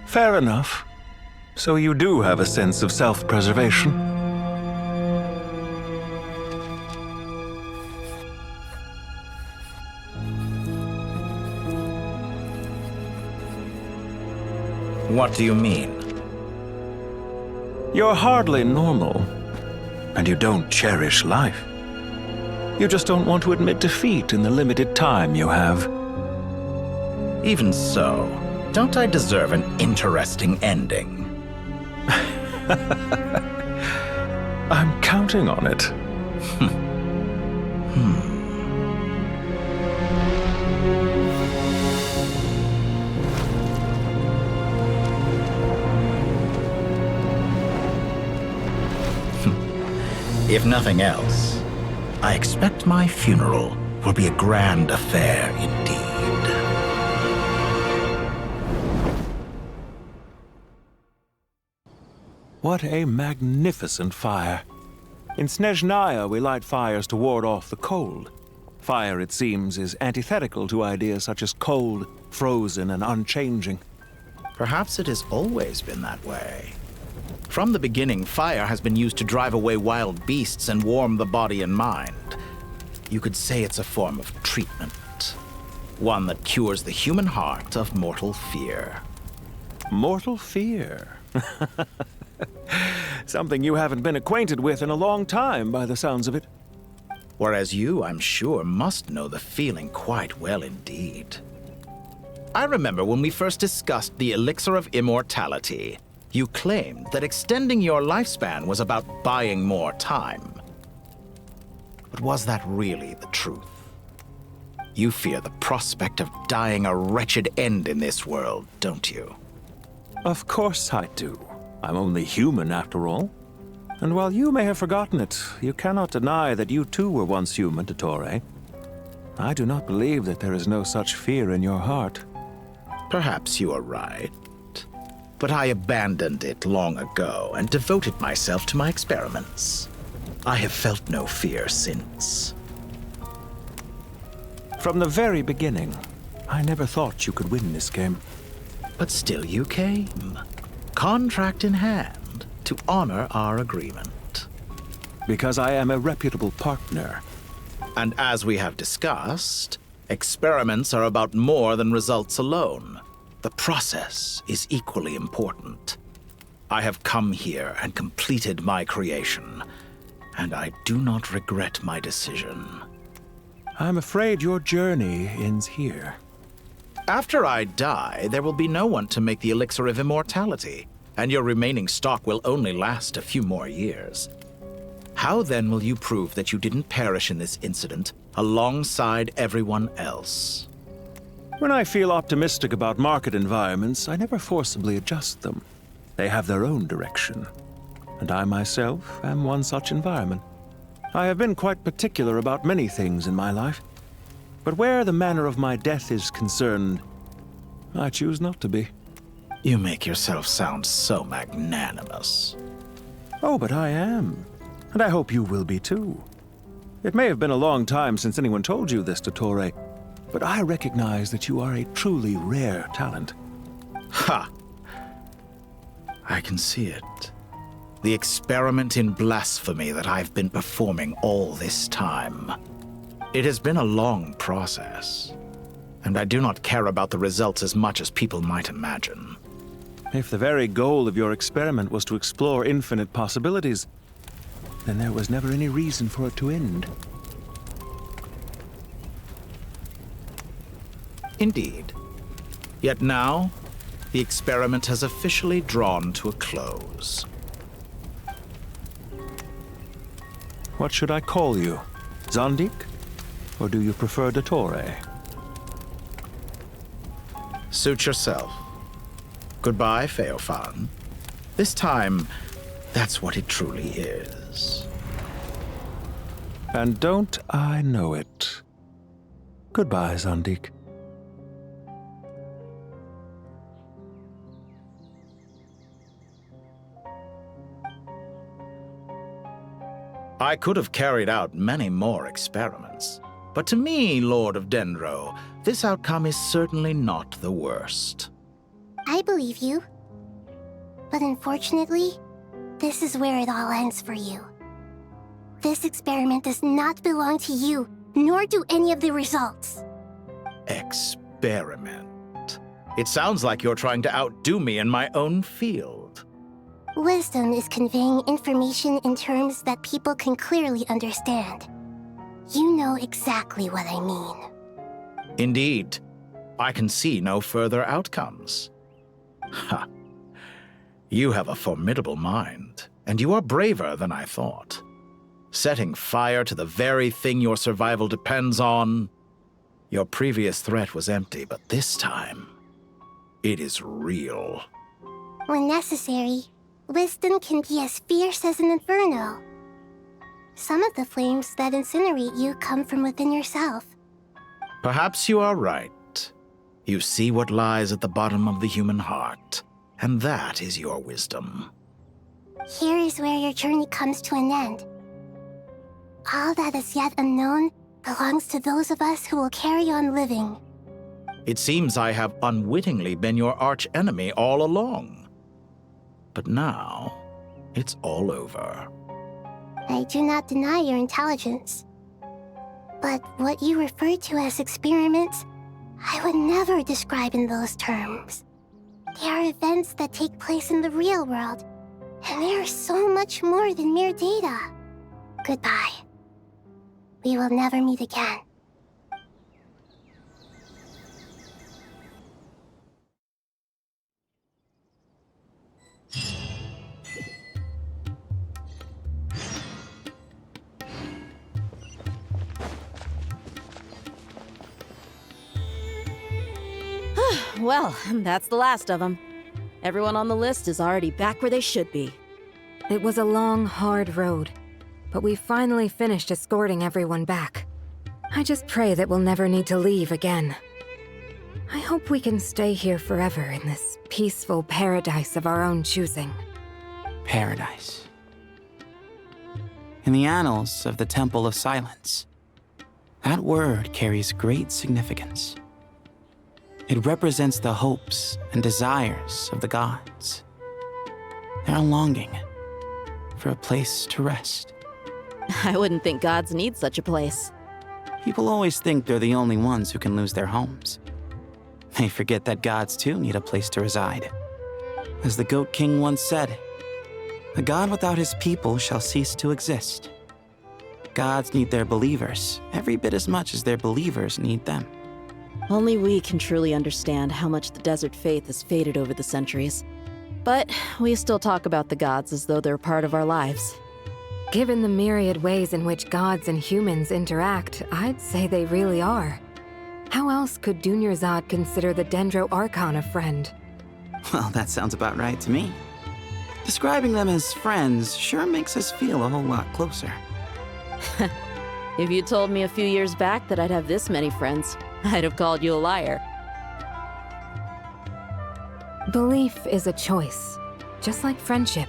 Fair enough. So you do have a sense of self-preservation. What do you mean? You're hardly normal, and you don't cherish life. You just don't want to admit defeat in the limited time you have. Even so, don't I deserve an interesting ending? I'm counting on it. If nothing else, I expect my funeral will be a grand affair indeed. What a magnificent fire. In Snezhnaya, we light fires to ward off the cold. Fire, it seems, is antithetical to ideas such as cold, frozen, and unchanging. Perhaps it has always been that way. From the beginning, fire has been used to drive away wild beasts and warm the body and mind. You could say it's a form of treatment. One that cures the human heart of mortal fear. Mortal fear? Something you haven't been acquainted with in a long time, by the sounds of it. Whereas you, I'm sure, must know the feeling quite well indeed. I remember when we first discussed the elixir of immortality. You claimed that extending your lifespan was about buying more time. But was that really the truth? You fear the prospect of dying a wretched end in this world, don't you? Of course I do. I'm only human, after all. And while you may have forgotten it, you cannot deny that you too were once human, Дотторе. I do not believe that there is no such fear in your heart. Perhaps you are right. But I abandoned it long ago and devoted myself to my experiments. I have felt no fear since. From the very beginning, I never thought you could win this game. But still you came. Contract in hand. to honor our agreement. Because I am a reputable partner. And as we have discussed, experiments are about more than results alone. The process is equally important. I have come here and completed my creation, and I do not regret my decision. I'm afraid your journey ends here. After I die, there will be no one to make the elixir of immortality, and your remaining stock will only last a few more years. How then will you prove that you didn't perish in this incident alongside everyone else? When I feel optimistic about market environments, I never forcibly adjust them. They have their own direction. And I myself am one such environment. I have been quite particular about many things in my life. But where the manner of my death is concerned, I choose not to be. You make yourself sound so magnanimous. Oh, but I am. And I hope you will be too. It may have been a long time since anyone told you this, Dottore, but I recognize that you are a truly rare talent. Ha! I can see it. The experiment in blasphemy that I've been performing all this time. It has been a long process, and I do not care about the results as much as people might imagine. If the very goal of your experiment was to explore infinite possibilities, then there was never any reason for it to end. Indeed. Yet now, the experiment has officially drawn to a close. What should I call you? Zandik? Or do you prefer Dottore? Suit yourself. Goodbye, Feofan. This time, that's what it truly is. And don't I know it? Goodbye, Zandik. I could have carried out many more experiments, but to me, Lord of Dendro, this outcome is certainly not the worst. I believe you. But unfortunately, this is where it all ends for you. This experiment does not belong to you, nor do any of the results. Experiment. It sounds like you're trying to outdo me in my own field. Wisdom is conveying information in terms that people can clearly understand. You know exactly what I mean. Indeed. I can see no further outcomes. Ha. You have a formidable mind, and you are braver than I thought. Setting fire to the very thing your survival depends on. Your previous threat was empty, but this time, it is real. When necessary, wisdom can be as fierce as an inferno. Some of the flames that incinerate you come from within yourself. Perhaps you are right. You see what lies at the bottom of the human heart, and that is your wisdom. Here is where your journey comes to an end. All that is yet unknown belongs to those of us who will carry on living. It seems I have unwittingly been your arch-enemy all along. But now, it's all over. I do not deny your intelligence. But what you refer to as experiments, I would never describe in those terms. They are events that take place in the real world, and they are so much more than mere data. Goodbye. We will never meet again. Well, that's the last of them. Everyone on the list is already back where they should be. It was a long, hard road, but we finally finished escorting everyone back. I just pray that we'll never need to leave again. I hope we can stay here forever in this peaceful paradise of our own choosing. Paradise. In the annals of the Temple of Silence, that word carries great significance. It represents the hopes and desires of the gods. Their longing for a place to rest. I wouldn't think gods need such a place. People always think they're the only ones who can lose their homes. They forget that gods too need a place to reside. As the Goat King once said, "A god without his people shall cease to exist." Gods need their believers every bit as much as their believers need them. Only we can truly understand how much the desert faith has faded over the centuries. But we still talk about the gods as though they're part of our lives. Given the myriad ways in which gods and humans interact, I'd say they really are. How else could Dunyarzad consider the Dendro Archon a friend? Well, that sounds about right to me. Describing them as friends sure makes us feel a whole lot closer. If you told me a few years back that I'd have this many friends, I'd have called you a liar. Belief is a choice, just like friendship.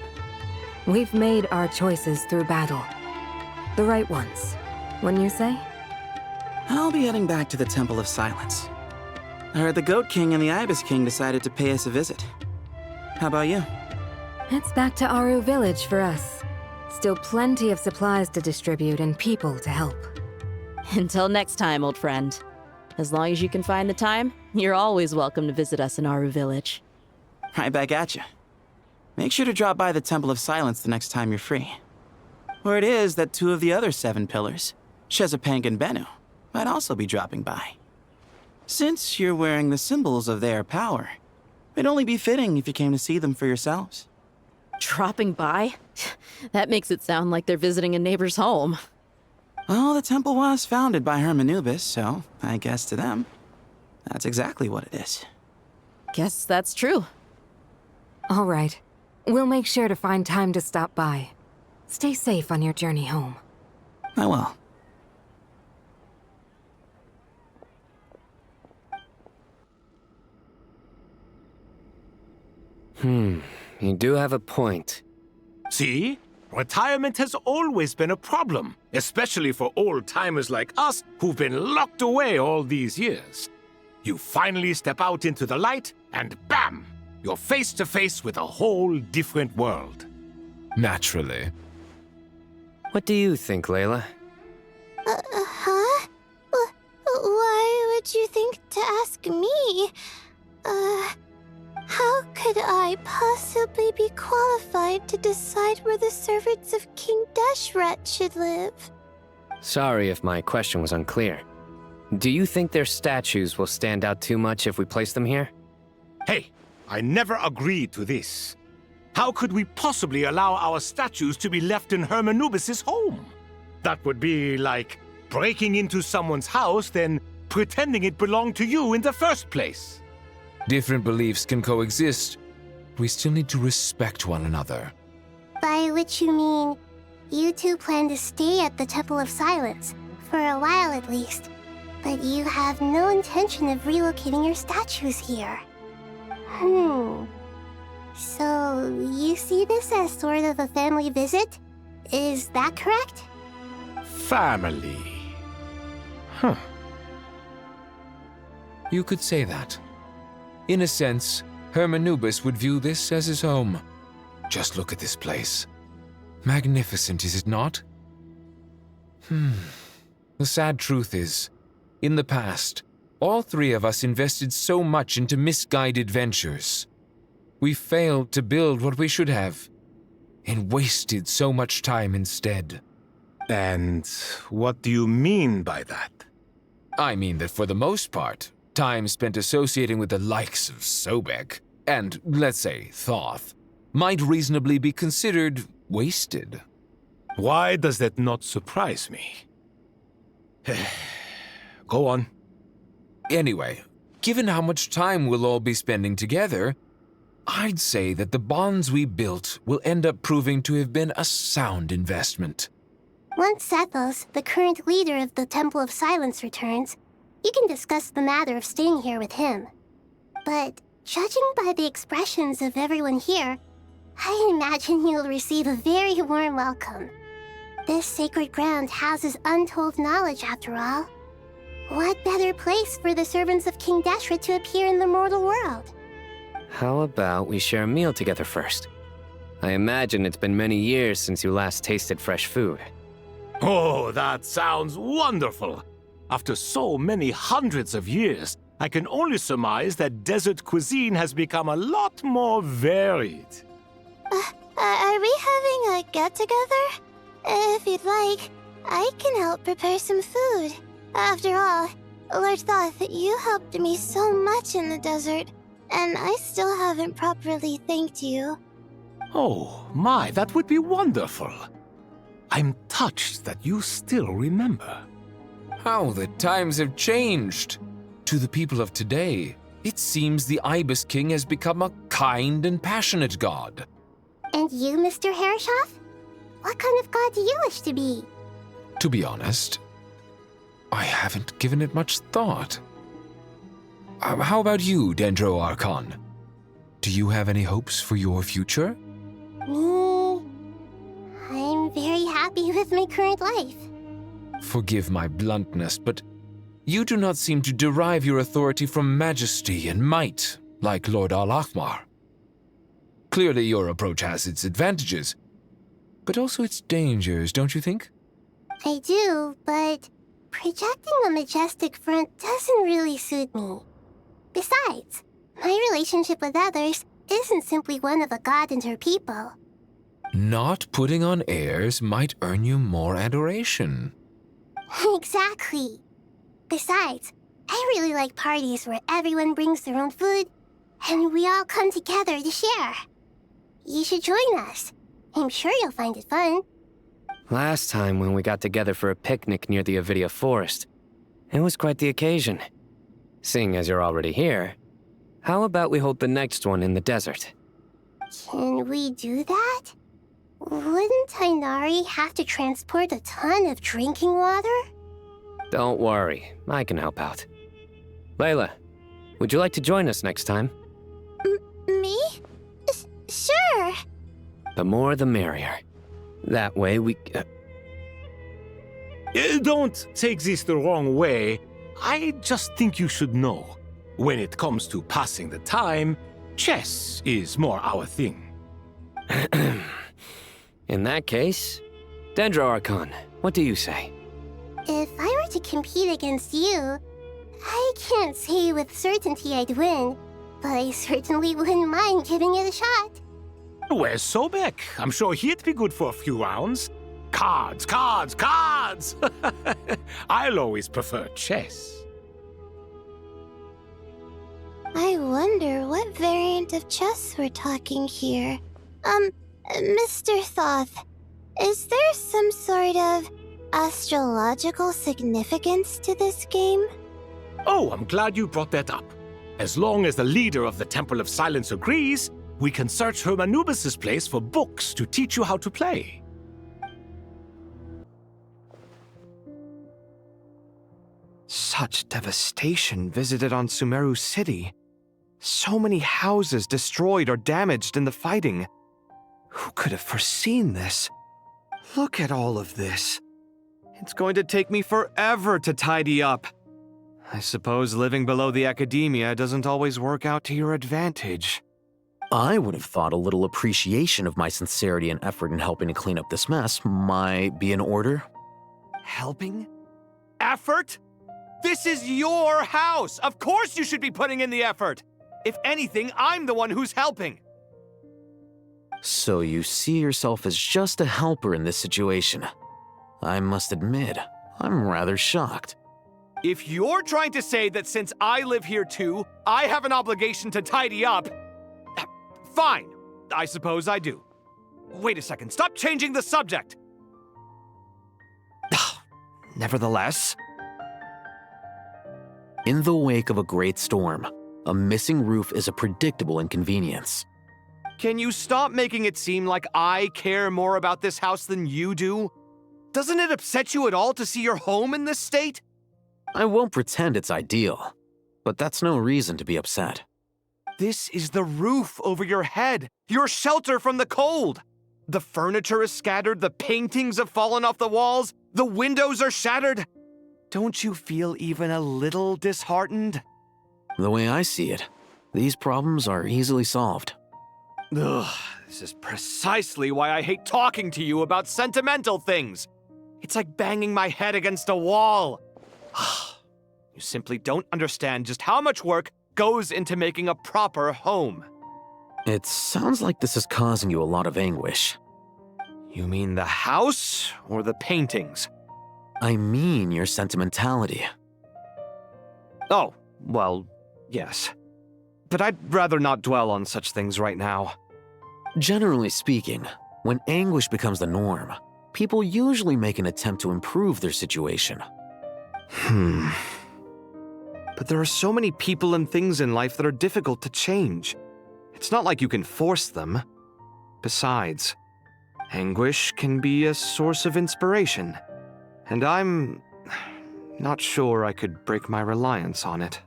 We've made our choices through battle. The right ones, wouldn't you say? I'll be heading back to the Temple of Silence. I heard the Goat King and the Ibis King decided to pay us a visit. How about you? It's back to Aru Village for us. Still plenty of supplies to distribute and people to help. Until next time, old friend. As long as you can find the time, you're always welcome to visit us in Aru Village. Right back at you. Make sure to drop by the Temple of Silence the next time you're free. Word is that 2 of the other 7 pillars, Shezapank and Bennu, might also be dropping by. Since you're wearing the symbols of their power, it'd only be fitting if you came to see them for yourselves. Dropping by? That makes it sound like they're visiting a neighbor's home. Well, the temple was founded by Hermanubis, so I guess to them, that's exactly what it is. Guess that's true. All right. We'll make sure to find time to stop by. Stay safe on your journey home. I will. You do have a point. See? Retirement has always been a problem, especially for old-timers like us who've been locked away all these years. You finally step out into the light, and bam! You're face to face with a whole different world. Naturally. What do you think, Layla? Huh? Why would you think to ask me? How could I possibly be qualified to decide where the servants of King Deshret should live? Sorry if my question was unclear. Do you think their statues will stand out too much if we place them here? Hey, I never agreed to this. How could we possibly allow our statues to be left in Hermanubis' home? That would be like breaking into someone's house, then pretending it belonged to you in the first place. Different beliefs can coexist. We still need to respect one another. By which you mean, you two plan to stay at the Temple of Silence, for a while at least, but you have no intention of relocating your statues here. So, you see this as sort of a family visit? Is that correct? Family. You could say that. In a sense, Hermanubis would view this as his home. Just look at this place. Magnificent, is it not? The sad truth is, in the past, all 3 of us invested so much into misguided ventures. We failed to build what we should have, and wasted so much time instead. And what do you mean by that? I mean that for the most part, time spent associating with the likes of Sobek, and, let's say, Thoth, might reasonably be considered wasted. Why does that not surprise me? Go on. Anyway, given how much time we'll all be spending together, I'd say that the bonds we built will end up proving to have been a sound investment. Once Sethos, the current leader of the Temple of Silence, returns, you can discuss the matter of staying here with him. But judging by the expressions of everyone here, I imagine you'll receive a very warm welcome. This sacred ground houses untold knowledge, after all. What better place for the servants of King Deshret to appear in the mortal world? How about we share a meal together first? I imagine it's been many years since you last tasted fresh food. Oh, that sounds wonderful! After so many hundreds of years, I can only surmise that desert cuisine has become a lot more varied. Are we having a get-together? If you'd like, I can help prepare some food. After all, Lord Thoth, you helped me so much in the desert, and I still haven't properly thanked you. Oh, my, that would be wonderful. I'm touched that you still remember. How the times have changed! To the people of today, it seems the Ibis King has become a kind and passionate god. And you, Mr. Herreshoff? What kind of god do you wish to be? To be honest, I haven't given it much thought. How about you, Dendro Archon? Do you have any hopes for your future? Me? I'm very happy with my current life. Forgive my bluntness, but you do not seem to derive your authority from majesty and might, like Lord Al-Ahmar. Clearly your approach has its advantages, but also its dangers, don't you think? I do, but projecting a majestic front doesn't really suit me. Besides, my relationship with others isn't simply one of a god and her people. Not putting on airs might earn you more adoration. Exactly. Besides, I really like parties where everyone brings their own food, and we all come together to share. You should join us. I'm sure you'll find it fun. Last time when we got together for a picnic near the Avidia Forest, it was quite the occasion. Seeing as you're already here, how about we hold the next one in the desert? Can we do that? Wouldn't Tainari have to transport a ton of drinking water? Don't worry, I can help out. Layla, would you like to join us next time? Me? Sure. The more the merrier. That way we... Don't take this the wrong way. I just think you should know. When it comes to passing the time, chess is more our thing. In that case, Dendro Archon, what do you say? If I were to compete against you, I can't say with certainty I'd win, but I certainly wouldn't mind giving it a shot. Where's Sobek? I'm sure he'd be good for a few rounds. Cards, cards, cards! I'll always prefer chess. I wonder what variant of chess we're talking here. Mr. Thoth, is there some sort of astrological significance to this game? Oh, I'm glad you brought that up. As long as the leader of the Temple of Silence agrees, we can search Hermanubis' place for books to teach you how to play. Such devastation visited on Sumeru City. So many houses destroyed or damaged in the fighting. Who could have foreseen this? Look at all of this. It's going to take me forever to tidy up. I suppose living below the academia doesn't always work out to your advantage. I would have thought a little appreciation of my sincerity and effort in helping to clean up this mess might be in order. Helping? Effort? This is your house! Of course you should be putting in the effort! If anything, I'm the one who's helping! So you see yourself as just a helper in this situation. I must admit, I'm rather shocked. If you're trying to say that since I live here too, I have an obligation to tidy up, fine, I suppose I do. Wait a second, stop changing the subject! Nevertheless... In the wake of a great storm, a missing roof is a predictable inconvenience. Can you stop making it seem like I care more about this house than you do? Doesn't it upset you at all to see your home in this state? I won't pretend it's ideal, but that's no reason to be upset. This is the roof over your head, your shelter from the cold. The furniture is scattered, the paintings have fallen off the walls, the windows are shattered. Don't you feel even a little disheartened? The way I see it, these problems are easily solved. Ugh, this is precisely why I hate talking to you about sentimental things. It's like banging my head against a wall. You simply don't understand just how much work goes into making a proper home. It sounds like this is causing you a lot of anguish. You mean the house or the paintings? I mean your sentimentality. Oh, well, yes. But I'd rather not dwell on such things right now. Generally speaking, when anguish becomes the norm, people usually make an attempt to improve their situation. But there are so many people and things in life that are difficult to change. It's not like you can force them. Besides, anguish can be a source of inspiration, and I'm not sure I could break my reliance on it.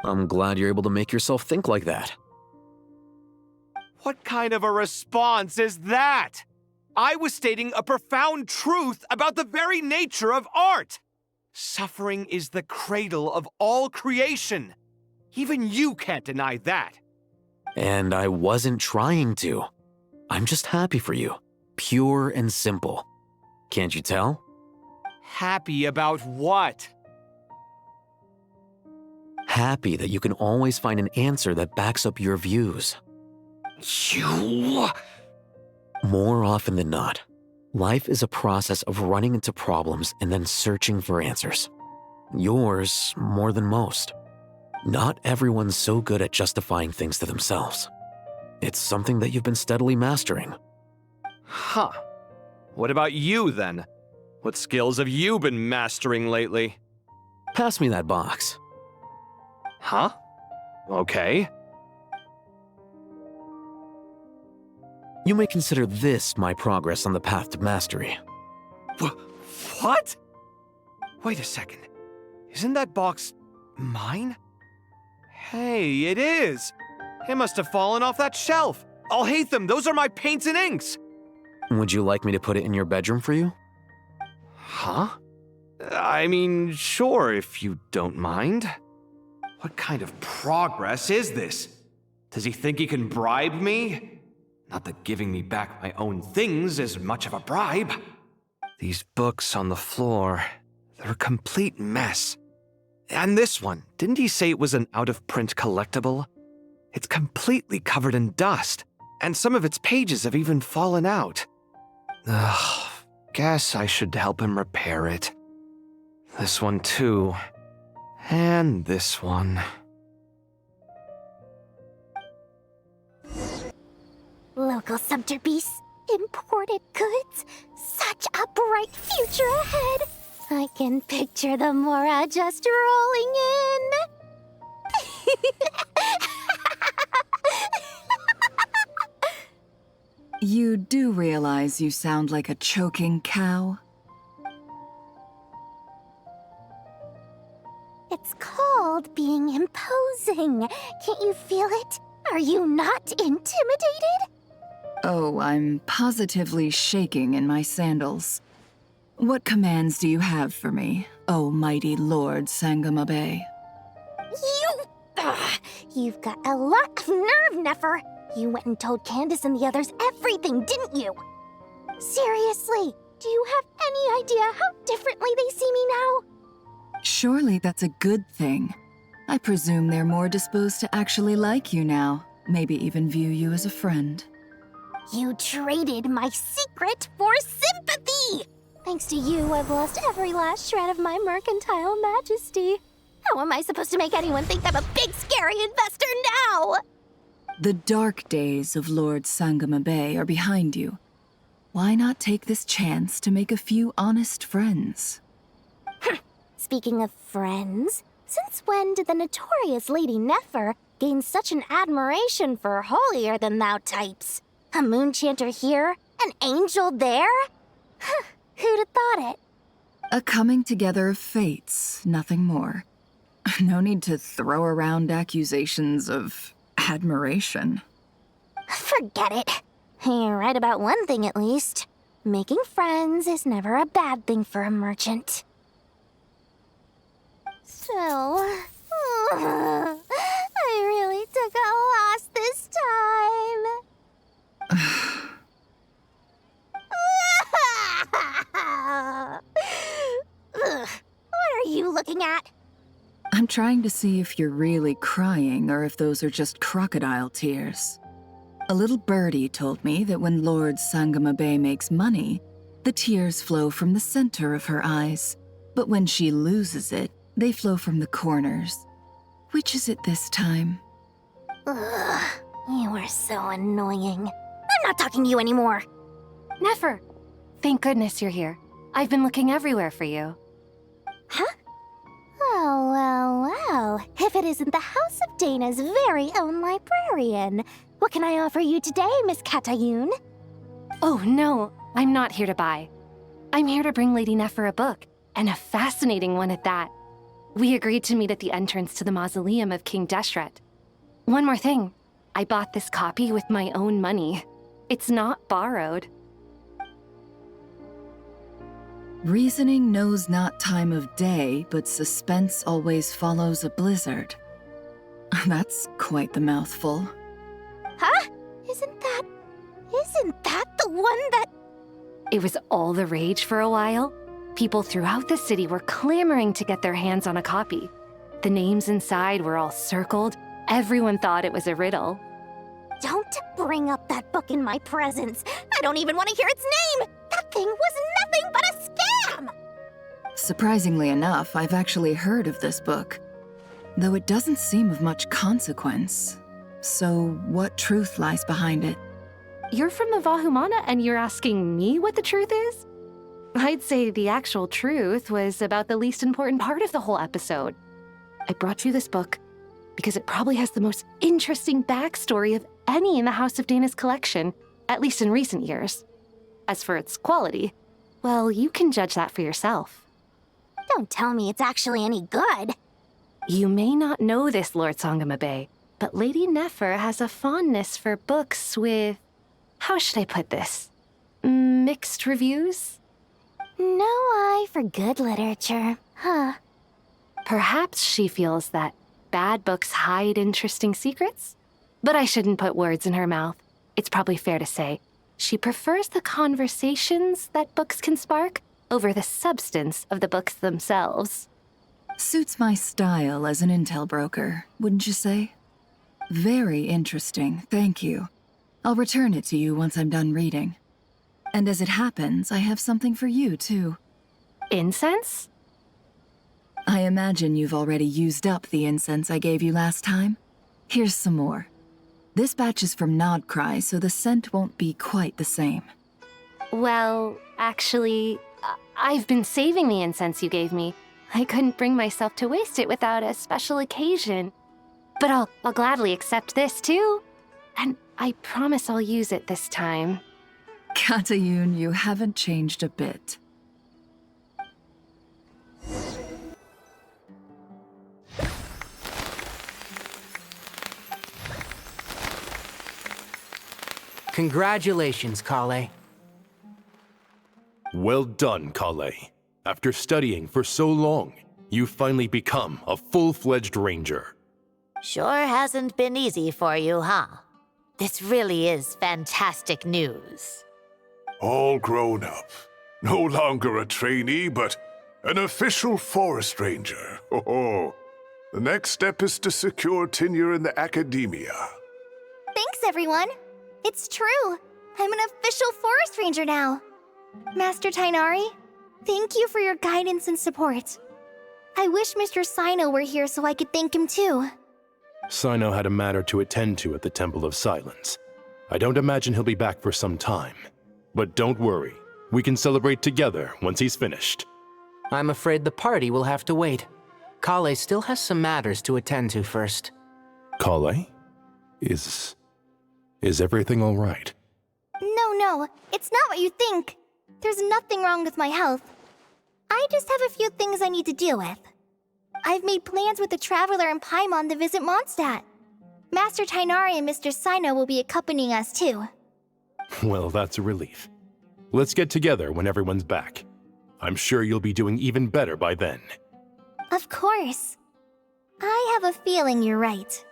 I'm glad you're able to make yourself think like that. What kind of a response is that? I was stating a profound truth about the very nature of art. Suffering is the cradle of all creation. Even you can't deny that. And I wasn't trying to. I'm just happy for you. Pure and simple. Can't you tell? Happy about what? Happy that you can always find an answer that backs up your views. You... More often than not, life is a process of running into problems and then searching for answers. Yours more than most. Not everyone's so good at justifying things to themselves. It's something that you've been steadily mastering. Huh. What about you, then? What skills have you been mastering lately? Pass me that box. Huh? Okay. You may consider this my progress on the path to mastery. What? Wait a second. Isn't that box mine? Hey, it is! It must have fallen off that shelf. I'll hate them. Those are my paints and inks. Would you like me to put it in your bedroom for you? Huh? I mean, sure, if you don't mind. What kind of progress is this? Does he think he can bribe me? Not that giving me back my own things is much of a bribe. These books on the floor, they're a complete mess. And this one, didn't he say it was an out-of-print collectible? It's completely covered in dust, and some of its pages have even fallen out. Ugh, guess I should help him repair it. This one too. And this one. Local subterbeast, imported goods, such a bright future ahead. I can picture the Mora just rolling in. You do realize you sound like a choking cow? It's called being imposing. Can't you feel it? Are you not intimidated? Oh, I'm positively shaking in my sandals. What commands do you have for me, oh mighty Lord Sangamabe? You've got a lot of nerve, Nefer. You went and told Candace and the others everything, didn't you? Seriously, do you have any idea how differently they see me now? Surely that's a good thing. I presume they're more disposed to actually like you now, maybe even view you as a friend. You traded my secret for sympathy! Thanks to you, I've lost every last shred of my mercantile majesty. How am I supposed to make anyone think I'm a big, scary investor now? The dark days of Lord Sangamabe are behind you. Why not take this chance to make a few honest friends? Speaking of friends, since when did the notorious Lady Nefer gain such an admiration for holier-than-thou types? A moon chanter here, an angel there? Who'd have thought it? A coming together of fates, nothing more. No need to throw around accusations of admiration. Forget it. You're right about one thing at least. Making friends is never a bad thing for a merchant. So, I really got lost this time. Ugh, what are you looking at? I'm trying to see if you're really crying or if those are just crocodile tears. A little birdie told me that when Lord Sangamabe makes money, the tears flow from the center of her eyes, but when she loses it, they flow from the corners. Which is it this time? Ugh, you are so annoying. I'm not talking to you anymore. Nefer, thank goodness you're here. I've been looking everywhere for you. Huh? Well. If it isn't the House of Dana's very own librarian. What can I offer you today, Miss Katayun? Oh, no, I'm not here to buy. I'm here to bring Lady Nefer a book, and a fascinating one at that. We agreed to meet at the entrance to the mausoleum of King Deshret. One more thing, I bought this copy with my own money. It's not borrowed. Reasoning knows not time of day, but suspense always follows a blizzard. That's quite the mouthful. Huh? Isn't that the one that... It was all the rage for a while. People throughout the city were clamoring to get their hands on a copy. The names inside were all circled. Everyone thought it was a riddle. Don't bring up that book in my presence. I don't even want to hear its name. That thing was nothing but a scam. Surprisingly enough, I've actually heard of this book, though it doesn't seem of much consequence. So what truth lies behind it? You're from the Vahumana and you're asking me what the truth is? I'd say the actual truth was about the least important part of the whole episode. I brought you this book because it probably has the most interesting backstory of any in the House of Dana's collection, at least in recent years. As for its quality, well, you can judge that for yourself. Don't tell me it's actually any good. You may not know this, Lord Sangamabe, but Lady Nefer has a fondness for books with... how should I put this? Mixed reviews? No eye for good literature, huh? Perhaps she feels that bad books hide interesting secrets? But I shouldn't put words in her mouth. It's probably fair to say she prefers the conversations that books can spark over the substance of the books themselves. Suits my style as an intel broker, wouldn't you say? Very interesting, thank you. I'll return it to you once I'm done reading. And as it happens, I have something for you, too. Incense? I imagine you've already used up the incense I gave you last time. Here's some more. This batch is from Nodcry, so the scent won't be quite the same. Well, actually, I've been saving the incense you gave me. I couldn't bring myself to waste it without a special occasion. But I'll gladly accept this, too. And I promise I'll use it this time. Katayun, you haven't changed a bit. Congratulations, Kale. Well done, Kale. After studying for so long, you've finally become a full-fledged ranger. Sure hasn't been easy for you, huh? This really is fantastic news. All grown up. No longer a trainee, but an official forest ranger. Oh, the next step is to secure tenure in the academia. Thanks, everyone. It's true. I'm an official forest ranger now. Master Tainari, thank you for your guidance and support. I wish Mr. Sino were here so I could thank him too. Sino had a matter to attend to at the Temple of Silence. I don't imagine he'll be back for some time. But don't worry, we can celebrate together once he's finished. I'm afraid the party will have to wait. Kale still has some matters to attend to first. Kale? Is everything all right? No, it's not what you think. There's nothing wrong with my health. I just have a few things I need to deal with. I've made plans with the Traveler and Paimon to visit Mondstadt. Master Tainari and Mr. Sino will be accompanying us too. Well, that's a relief. Let's get together when everyone's back. I'm sure you'll be doing even better by then. Of course. I have a feeling you're right.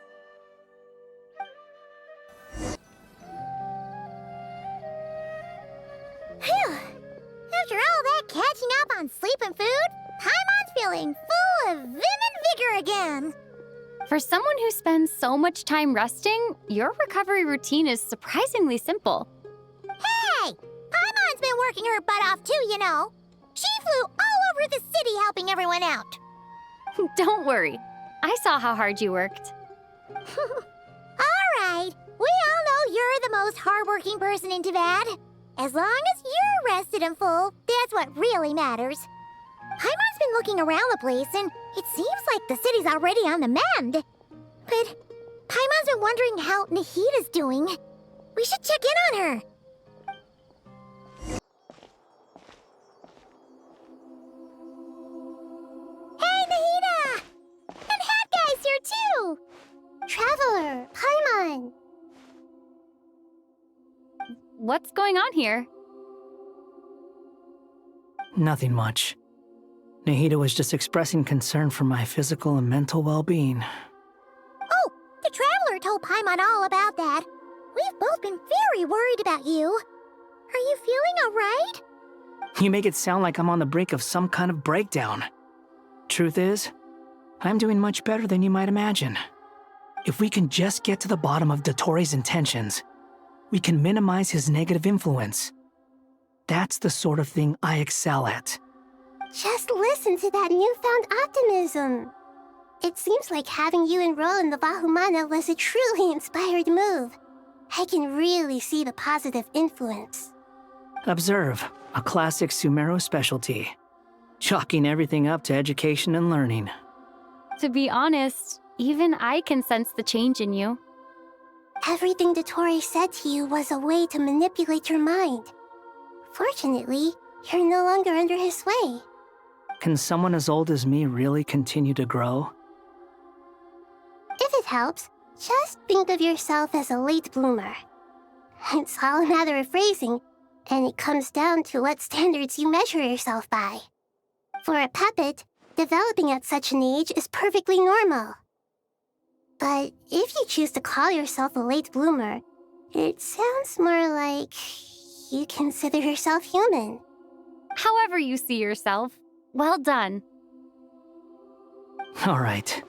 up on sleep and food, Paimon's feeling full of vim and vigor again. For someone who spends so much time resting, your recovery routine is surprisingly simple. Hey! Paimon's been working her butt off too, you know. She flew all over the city helping everyone out. Don't worry. I saw how hard you worked. All right. We all know you're the most hardworking person in Tavad. As long as you're rested and full, that's what really matters. Paimon's been looking around the place, and it seems like the city's already on the mend. But Paimon's been wondering how Nahida's doing. We should check in on her. Hey, Nahida! And Hat Guy's here too! Traveler, Paimon! What's going on here? Nothing much. Nahida was just expressing concern for my physical and mental well-being. Oh, the Traveler told Paimon all about that. We've both been very worried about you. Are you feeling alright? You make it sound like I'm on the brink of some kind of breakdown. Truth is, I'm doing much better than you might imagine. If we can just get to the bottom of Dottore's intentions, we can minimize his negative influence. That's the sort of thing I excel at. Just listen to that newfound optimism. It seems like having you enroll in the Vahumana was a truly inspired move. I can really see the positive influence. Observe, a classic Sumero specialty. Chalking everything up to education and learning. To be honest, even I can sense the change in you. Everything Dottore said to you was a way to manipulate your mind. Fortunately, you're no longer under his sway. Can someone as old as me really continue to grow? If it helps, just think of yourself as a late bloomer. It's all a matter of phrasing, and it comes down to what standards you measure yourself by. For a puppet, developing at such an age is perfectly normal. But if you choose to call yourself a late bloomer, it sounds more like you consider yourself human. However you see yourself, well done. All right,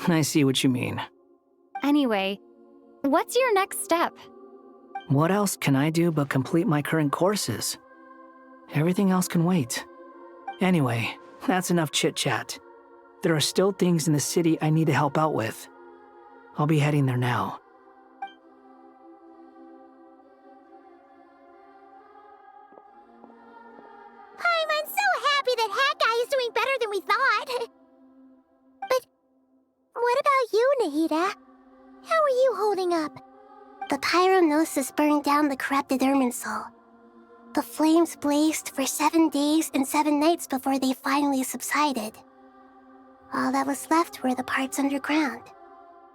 I see what you mean. Anyway, what's your next step? What else can I do but complete my current courses? Everything else can wait. Anyway, that's enough chit-chat. There are still things in the city I need to help out with. I'll be heading there now. I'm so happy that Hat Guy is doing better than we thought. But what about you, Nahida? How are you holding up? The pyronosis burned down the corrupted Irmинсуль. The flames blazed for 7 days and 7 nights before they finally subsided. All that was left were the parts underground.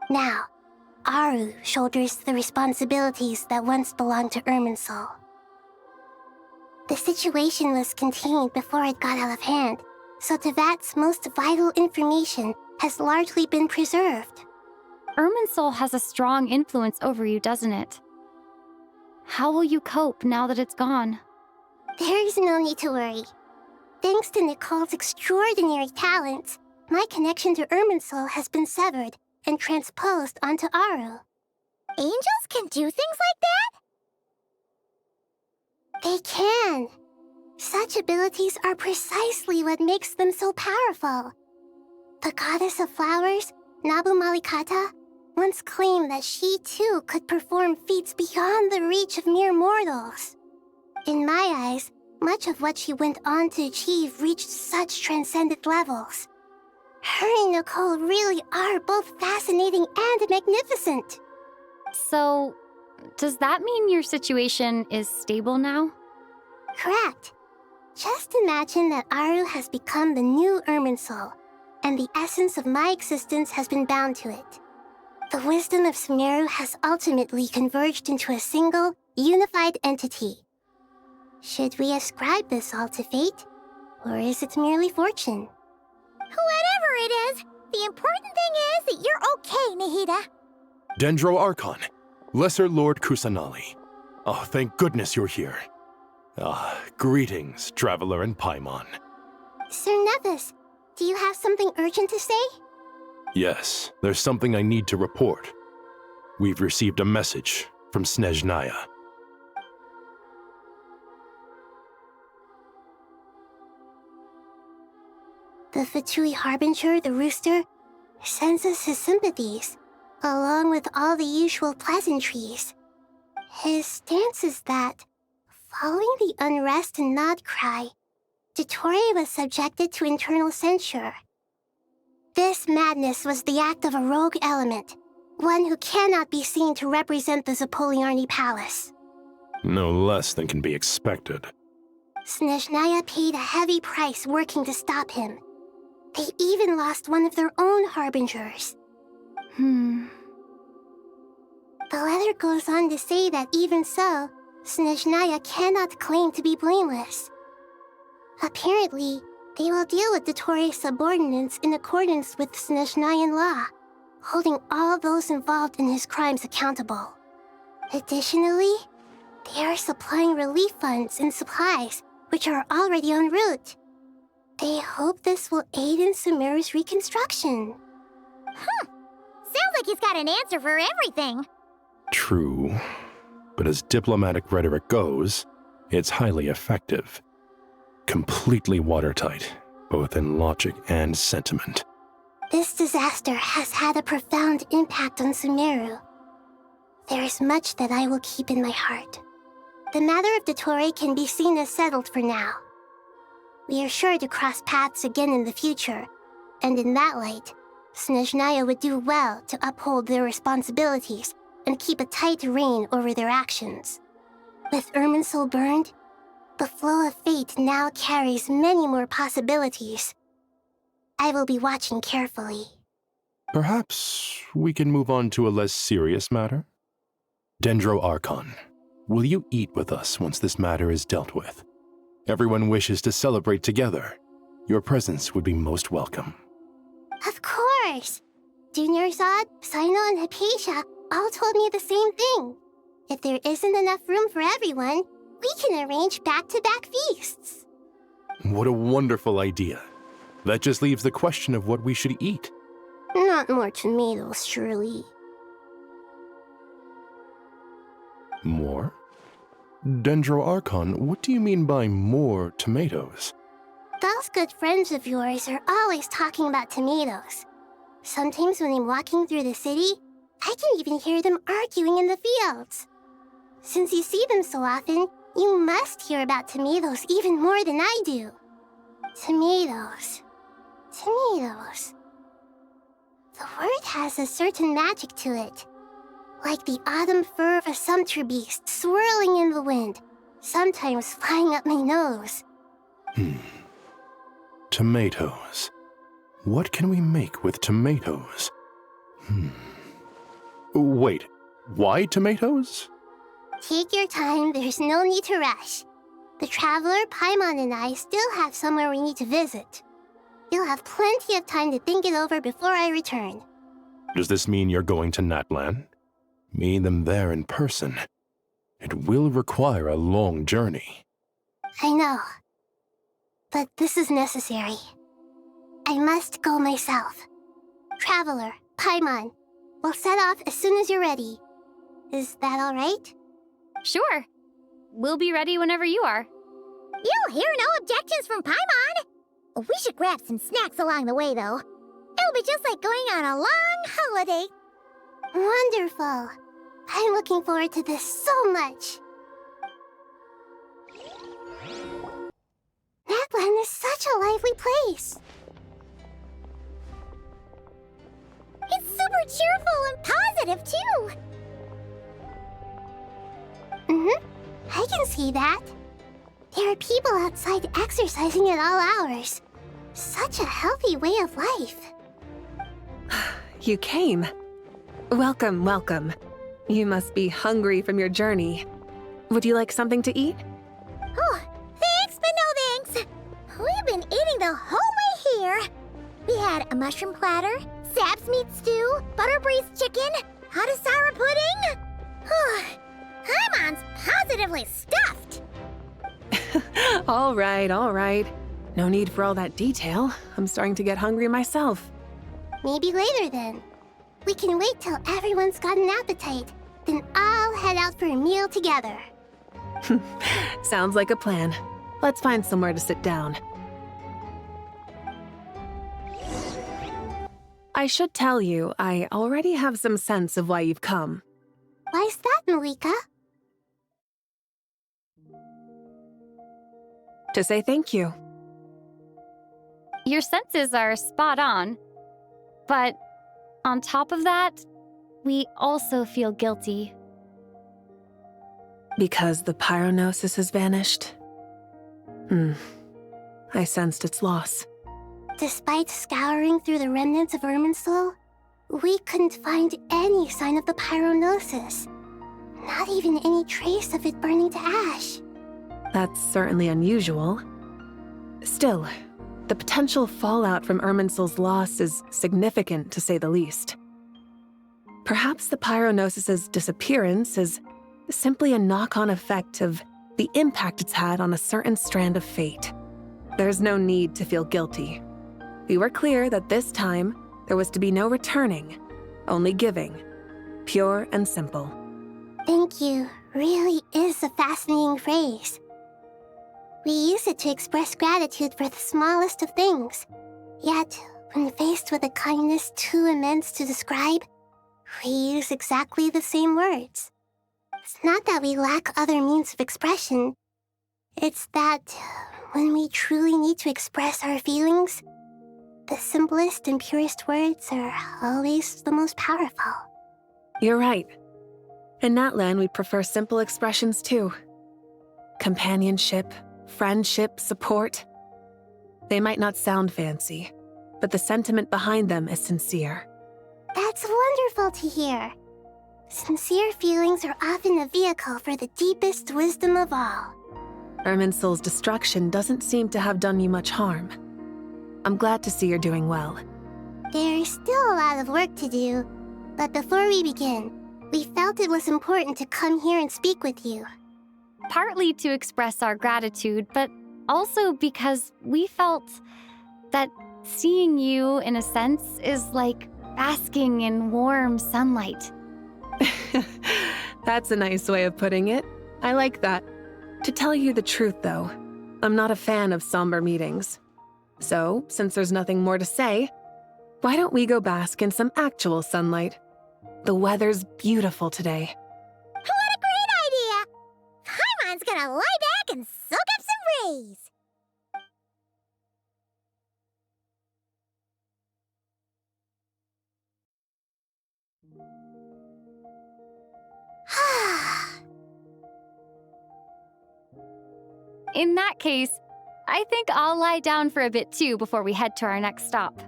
Now, Aru shoulders the responsibilities that once belonged to Irmинсуль. The situation was contained before it got out of hand, so Tevat's most vital information has largely been preserved. Irmинсуль has a strong influence over you, doesn't it? How will you cope now that it's gone? There is no need to worry. Thanks to Nicole's extraordinary talents, my connection to Irmинсуль has been severed and transposed onto Aru. Angels can do things like that? They can. Such abilities are precisely what makes them so powerful. The goddess of flowers, Nabu Malikata, once claimed that she too could perform feats beyond the reach of mere mortals. In my eyes, much of what she went on to achieve reached such transcendent levels. Her and Nicole really are both fascinating and magnificent. So, does that mean your situation is stable now? Correct. Just imagine that Aru has become the new Irmинсуль, and the essence of my existence has been bound to it. The wisdom of Sumeru has ultimately converged into a single, unified entity. Should we ascribe this all to fate, or is it merely fortune? Whatever it is, the important thing is that you're okay, Nahida. Dendro Archon, Lesser Lord Kusanali. Oh, thank goodness you're here. Greetings, Traveler and Paimon. Sir Nevis, do you have something urgent to say? Yes, there's something I need to report. We've received a message from Snezhnaya. The Fatui Harbinger, the rooster, sends us his sympathies, along with all the usual pleasantries. His stance is that, following the unrest and Nod Cry, Дотторе was subjected to internal censure. This madness was the act of a rogue element, one who cannot be seen to represent the Zapoliarni Palace. No less than can be expected. Snezhnaya paid a heavy price working to stop him. They even lost one of their own harbingers. The letter goes on to say that even so, Snezhnaya cannot claim to be blameless. Apparently, they will deal with Dottore's subordinates in accordance with Snezhnayan law, holding all those involved in his crimes accountable. Additionally, they are supplying relief funds and supplies, which are already en route. They hope this will aid in Sumeru's reconstruction. Sounds like he's got an answer for everything. True, but as diplomatic rhetoric goes, it's highly effective. Completely watertight, both in logic and sentiment. This disaster has had a profound impact on Sumeru. There is much that I will keep in my heart. The matter of Дотторе can be seen as settled for now. We are sure to cross paths again in the future, and in that light, Snezhnaya would do well to uphold their responsibilities and keep a tight rein over their actions. With Irmинсуль burned, the flow of fate now carries many more possibilities. I will be watching carefully. Perhaps we can move on to a less serious matter? Dendro Archon, will you eat with us once this matter is dealt with? Everyone wishes to celebrate together. Your presence would be most welcome. Of course! Junior Zod, Sino, and Hypatia all told me the same thing. If there isn't enough room for everyone, we can arrange back-to-back feasts. What a wonderful idea. That just leaves the question of what we should eat. Not more tomatoes, surely. More? Dendro Archon, what do you mean by more tomatoes? Those good friends of yours are always talking about tomatoes. Sometimes when I'm walking through the city, I can even hear them arguing in the fields. Since you see them so often, you must hear about tomatoes even more than I do. Tomatoes. Tomatoes. The word has a certain magic to it. Like the autumn fur of a sumpter beast swirling in the wind, sometimes flying up my nose. Tomatoes. What can we make with tomatoes? Wait, why tomatoes? Take your time, there's no need to rush. The traveler, Paimon, and I still have somewhere we need to visit. You'll have plenty of time to think it over before I return. Does this mean you're going to Natlan? Meeting them there in person. It will require a long journey. I know. But this is necessary. I must go myself. Traveler, Paimon, we'll set off as soon as you're ready. Is that all right? Sure. We'll be ready whenever you are. You'll hear no objections from Paimon. We should grab some snacks along the way, though. It'll be just like going on a long holiday. Wonderful. I'm looking forward to this so much. Natlan is such a lively place. It's super cheerful and positive, too. I can see that. There are people outside exercising at all hours. Such a healthy way of life. You came. Welcome, welcome. You must be hungry from your journey. Would you like something to eat? Oh, thanks, but no thanks. We've been eating the whole way here. We had a mushroom platter, Sap's meat stew, butter braised chicken, Hadasara pudding. Paimon's positively stuffed. All right, all right. No need for all that detail. I'm starting to get hungry myself. Maybe later then. We can wait till everyone's got an appetite, then all head out for a meal together. Sounds like a plan. Let's find somewhere to sit down. I should tell you, I already have some sense of why you've come. Why's that, Malika? To say thank you. Your senses are spot on. But on top of that, we also feel guilty. Because the pyronosis has vanished? I sensed its loss. Despite scouring through the remnants of Irmинсуль, we couldn't find any sign of the pyronosis. Not even any trace of it burning to ash. That's certainly unusual. Still, the potential fallout from Irminsul's loss is significant, to say the least. Perhaps the pyronosis's disappearance is simply a knock-on effect of the impact it's had on a certain strand of fate. There's no need to feel guilty. We were clear that this time, there was to be no returning, only giving. Pure and simple. Thank you really is a fascinating phrase. We use it to express gratitude for the smallest of things. Yet, when faced with a kindness too immense to describe, we use exactly the same words. It's not that we lack other means of expression. It's that when we truly need to express our feelings, the simplest and purest words are always the most powerful. You're right. In Natlan, we prefer simple expressions too. Companionship, friendship, support. They might not sound fancy, but the sentiment behind them is sincere. That's wonderful to hear. Sincere feelings are often a vehicle for the deepest wisdom of all. Irminsul's destruction doesn't seem to have done you much harm. I'm glad to see you're doing well. There's still a lot of work to do, but before we begin, we felt it was important to come here and speak with you. Partly to express our gratitude, but also because we felt that seeing you, in a sense, is like basking in warm sunlight. That's a nice way of putting it. I like that. To tell you the truth, though, I'm not a fan of somber meetings. So, since there's nothing more to say, why don't we go bask in some actual sunlight? The weather's beautiful today. What a great idea! Paimon's gonna lie back and soak up some rays. In that case, I think I'll lie down for a bit too before we head to our next stop.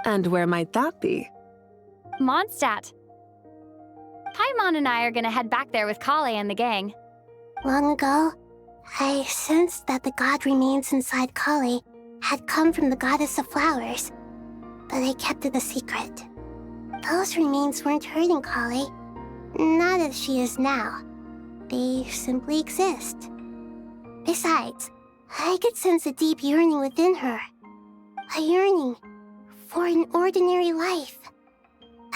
And where might that be? Mondstadt. Paimon and I are gonna head back there with Kale and the gang. Long ago, I sensed that the god remains inside Kale had come from the goddess of flowers, but I kept it a secret. Those remains weren't hurting Kale, not as she is now. They simply exist. Besides, I could sense a deep yearning within her. A yearning for an ordinary life.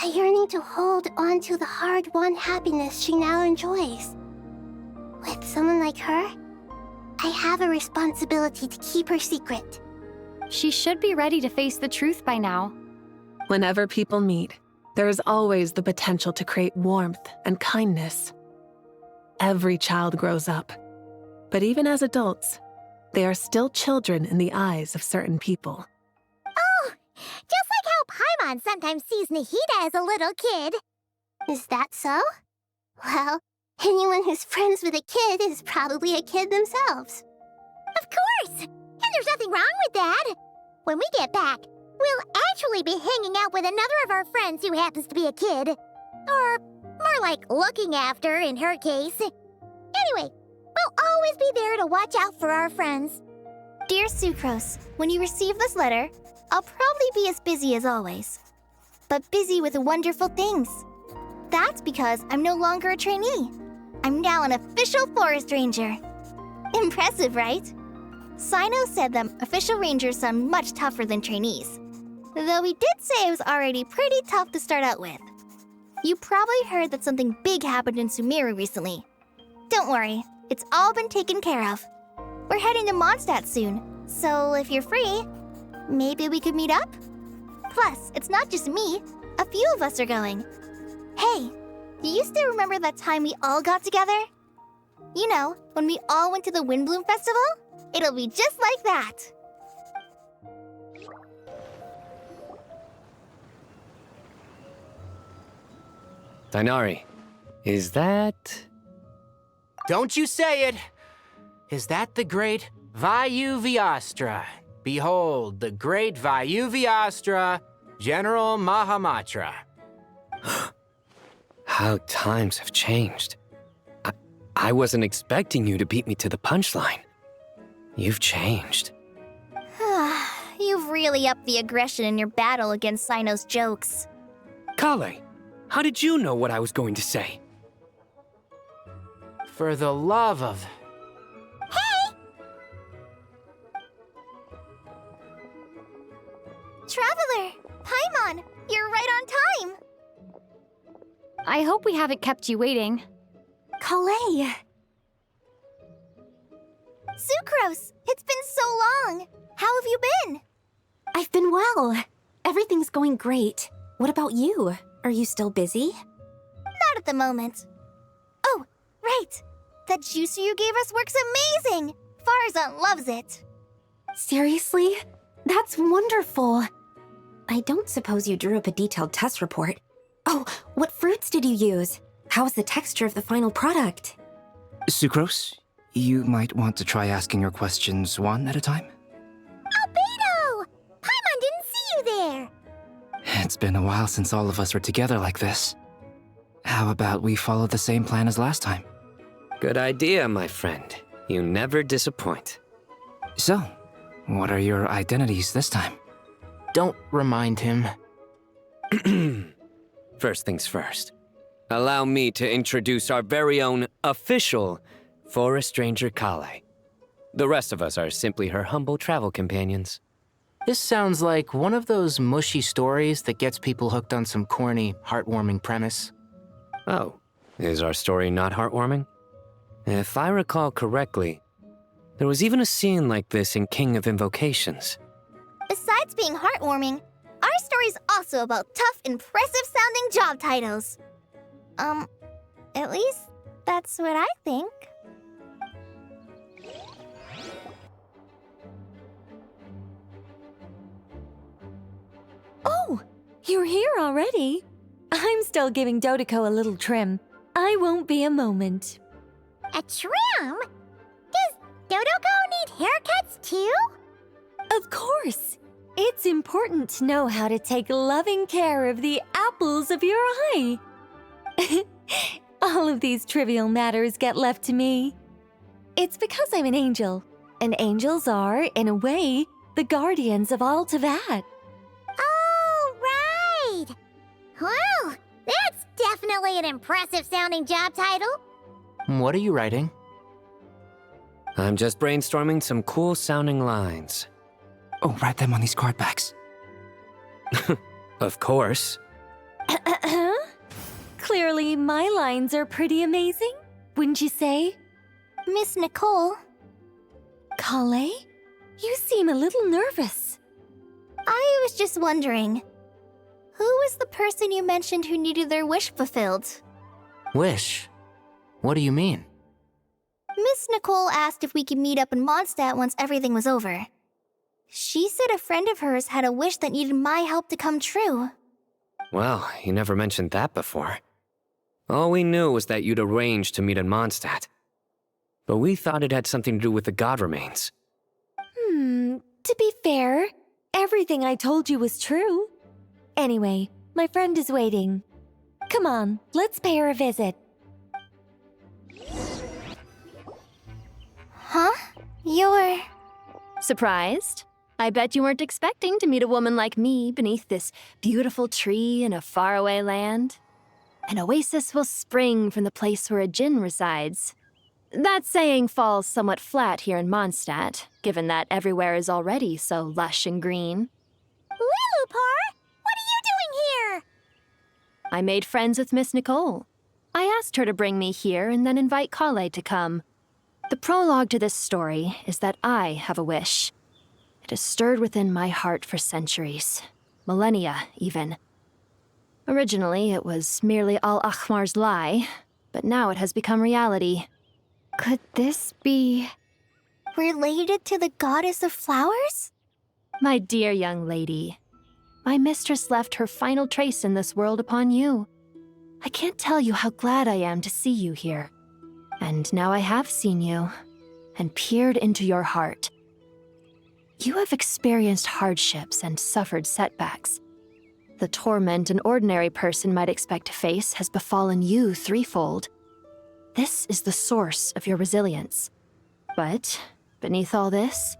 A yearning to hold on to the hard-won happiness she now enjoys. With someone like her, I have a responsibility to keep her secret. She should be ready to face the truth by now. Whenever people meet, there is always the potential to create warmth and kindness. Every child grows up. But even as adults, they are still children in the eyes of certain people. Oh, just like how Paimon sometimes sees Nahida as a little kid. Is that so? Well, anyone who's friends with a kid is probably a kid themselves. Of course! And there's nothing wrong with that. When we get back, we'll actually be hanging out with another of our friends who happens to be a kid. Or more like looking after, in her case. Anyway, we'll always be there to watch out for our friends. Dear Sucrose, when you receive this letter, I'll probably be as busy as always. But busy with wonderful things. That's because I'm no longer a trainee. I'm now an official forest ranger. Impressive, right? Sino said that official rangers sound much tougher than trainees. Though he did say it was already pretty tough to start out with. You probably heard that something big happened in Sumeru recently. Don't worry, it's all been taken care of. We're heading to Mondstadt soon, so if you're free, maybe we could meet up? Plus, it's not just me. A few of us are going. Hey, do you still remember that time we all got together? You know, when we all went to the Windbloom Festival? It'll be just like that. Dainari, is that... Don't you say it! Is that the great Vayu-Vyastra? Behold, the great Vayu-Vyastra, General Mahamatra. How times have changed. I wasn't expecting you to beat me to the punchline. You've changed. You've really upped the aggression in your battle against Sino's jokes. Kale, how did you know what I was going to say? For the love of... Hey! Traveler! Paimon! You're right on time! I hope we haven't kept you waiting. Kalei! Sucrose! It's been so long! How have you been? I've been well. Everything's going great. What about you? Are you still busy? Not at the moment. Oh, right! That juicer you gave us works amazing! Farzan loves it! Seriously? That's wonderful! I don't suppose you drew up a detailed test report. Oh, what fruits did you use? How's the texture of the final product? Sucrose, you might want to try asking your questions one at a time. Albedo! Paimon didn't see you there! It's been a while since all of us were together like this. How about we follow the same plan as last time? Good idea, my friend. You never disappoint. So, what are your identities this time? Don't remind him. First things first. Allow me to introduce our very own official Forest Ranger Kale. The rest of us are simply her humble travel companions. This sounds like one of those mushy stories that gets people hooked on some corny, heartwarming premise. Oh, is our story not heartwarming? If I recall correctly, there was even a scene like this in King of Invocations. Besides being heartwarming, our story's also about tough, impressive-sounding job titles. At least that's what I think. Oh, you're here already? I'm still giving Dodeko a little trim. I won't be a moment. A trim? Does Dodeko need haircuts too? Of course. It's important to know how to take loving care of the apples of your eye. All of these trivial matters get left to me. It's because I'm an angel, and angels are, in a way, the guardians of all Teyvat. Oh, right! Well, that's definitely an impressive-sounding job title. What are you writing? I'm just brainstorming some cool-sounding lines. Oh, write them on these card backs. Of course. Clearly, my lines are pretty amazing, wouldn't you say? Miss Nicole. Kale? You seem a little nervous. I was just wondering, who was the person you mentioned who needed their wish fulfilled? Wish? What do you mean? Miss Nicole asked if we could meet up in Mondstadt once everything was over. She said a friend of hers had a wish that needed my help to come true. Well, you never mentioned that before. All we knew was that you'd arranged to meet in Mondstadt. But we thought it had something to do with the god remains. To be fair, everything I told you was true. Anyway, my friend is waiting. Come on, let's pay her a visit. Huh? You're... Surprised? I bet you weren't expecting to meet a woman like me beneath this beautiful tree in a faraway land. An oasis will spring from the place where a djinn resides. That saying falls somewhat flat here in Mondstadt, given that everywhere is already so lush and green. Lilupar, what are you doing here? I made friends with Miss Nicole. I asked her to bring me here and then invite Kale to come. The prologue to this story is that I have a wish. It has stirred within my heart for centuries, millennia even. Originally, it was merely Al-Ahmar's lie, but now it has become reality. Could this be related to the goddess of flowers? My dear young lady, my mistress left her final trace in this world upon you. I can't tell you how glad I am to see you here. And now I have seen you, and peered into your heart. You have experienced hardships and suffered setbacks. The torment an ordinary person might expect to face has befallen you threefold. This is the source of your resilience. But beneath all this,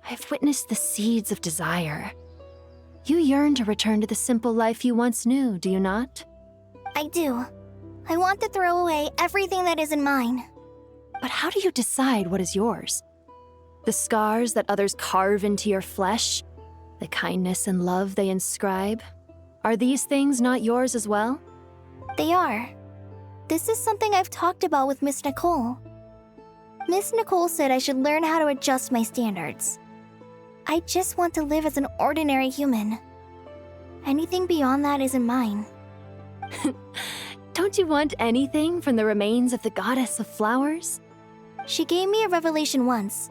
I've witnessed the seeds of desire. You yearn to return to the simple life you once knew, do you not? I do. I want to throw away everything that isn't mine. But how do you decide what is yours? The scars that others carve into your flesh? The kindness and love they inscribe? Are these things not yours as well? They are. This is something I've talked about with Miss Nicole. Miss Nicole said I should learn how to adjust my standards. I just want to live as an ordinary human. Anything beyond that isn't mine. Don't you want anything from the remains of the goddess of flowers? She gave me a revelation once.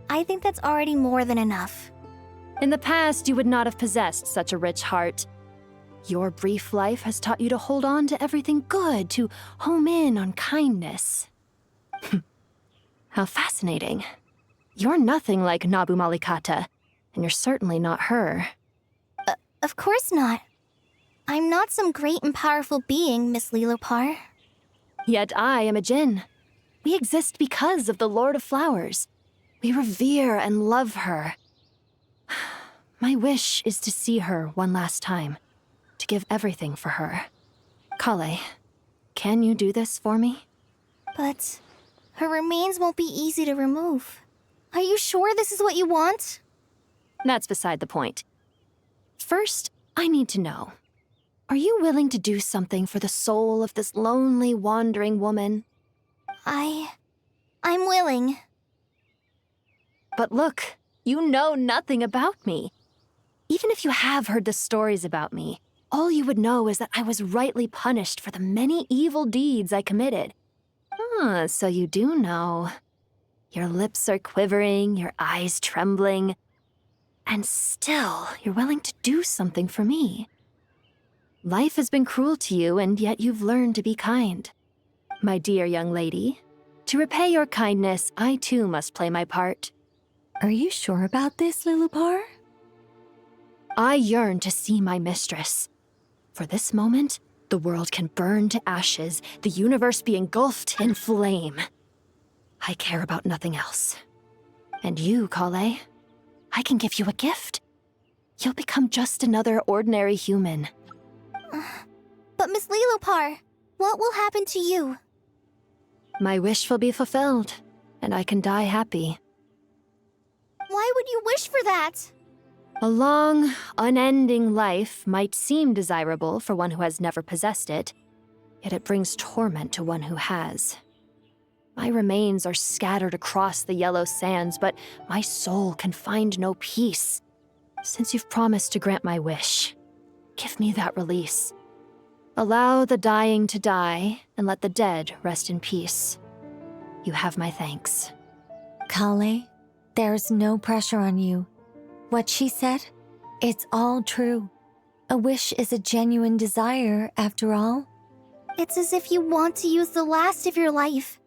I think that's already more than enough. In the past, you would not have possessed such a rich heart. Your brief life has taught you to hold on to everything good, to home in on kindness. How fascinating. You're nothing like Nabu Malikata, and you're certainly not her. Of course not. I'm not some great and powerful being, Miss Lilupar. Yet I am a djinn. We exist because of the Lord of Flowers. We revere and love her. My wish is to see her one last time, to give everything for her. Kale, can you do this for me? But her remains won't be easy to remove. Are you sure this is what you want? That's beside the point. First, I need to know. Are you willing to do something for the soul of this lonely, wandering woman? I'm willing. But look, you know nothing about me. Even if you have heard the stories about me, all you would know is that I was rightly punished for the many evil deeds I committed. Ah, so you do know. Your lips are quivering, your eyes trembling, and still you're willing to do something for me. Life has been cruel to you, and yet you've learned to be kind. My dear young lady, to repay your kindness, I too must play my part. Are you sure about this, Lilupar? I yearn to see my mistress. For this moment, the world can burn to ashes, the universe be engulfed in flame. I care about nothing else. And you, Kale, I can give you a gift. You'll become just another ordinary human. But Miss Lilupar, what will happen to you? My wish will be fulfilled, and I can die happy. Why would you wish for that? A long, unending life might seem desirable for one who has never possessed it, yet it brings torment to one who has. My remains are scattered across the yellow sands, but my soul can find no peace. Since you've promised to grant my wish, give me that release. Allow the dying to die, and let the dead rest in peace. You have my thanks. Kale, there's no pressure on you. What she said, it's all true. A wish is a genuine desire, after all. It's as if you want to use the last of your life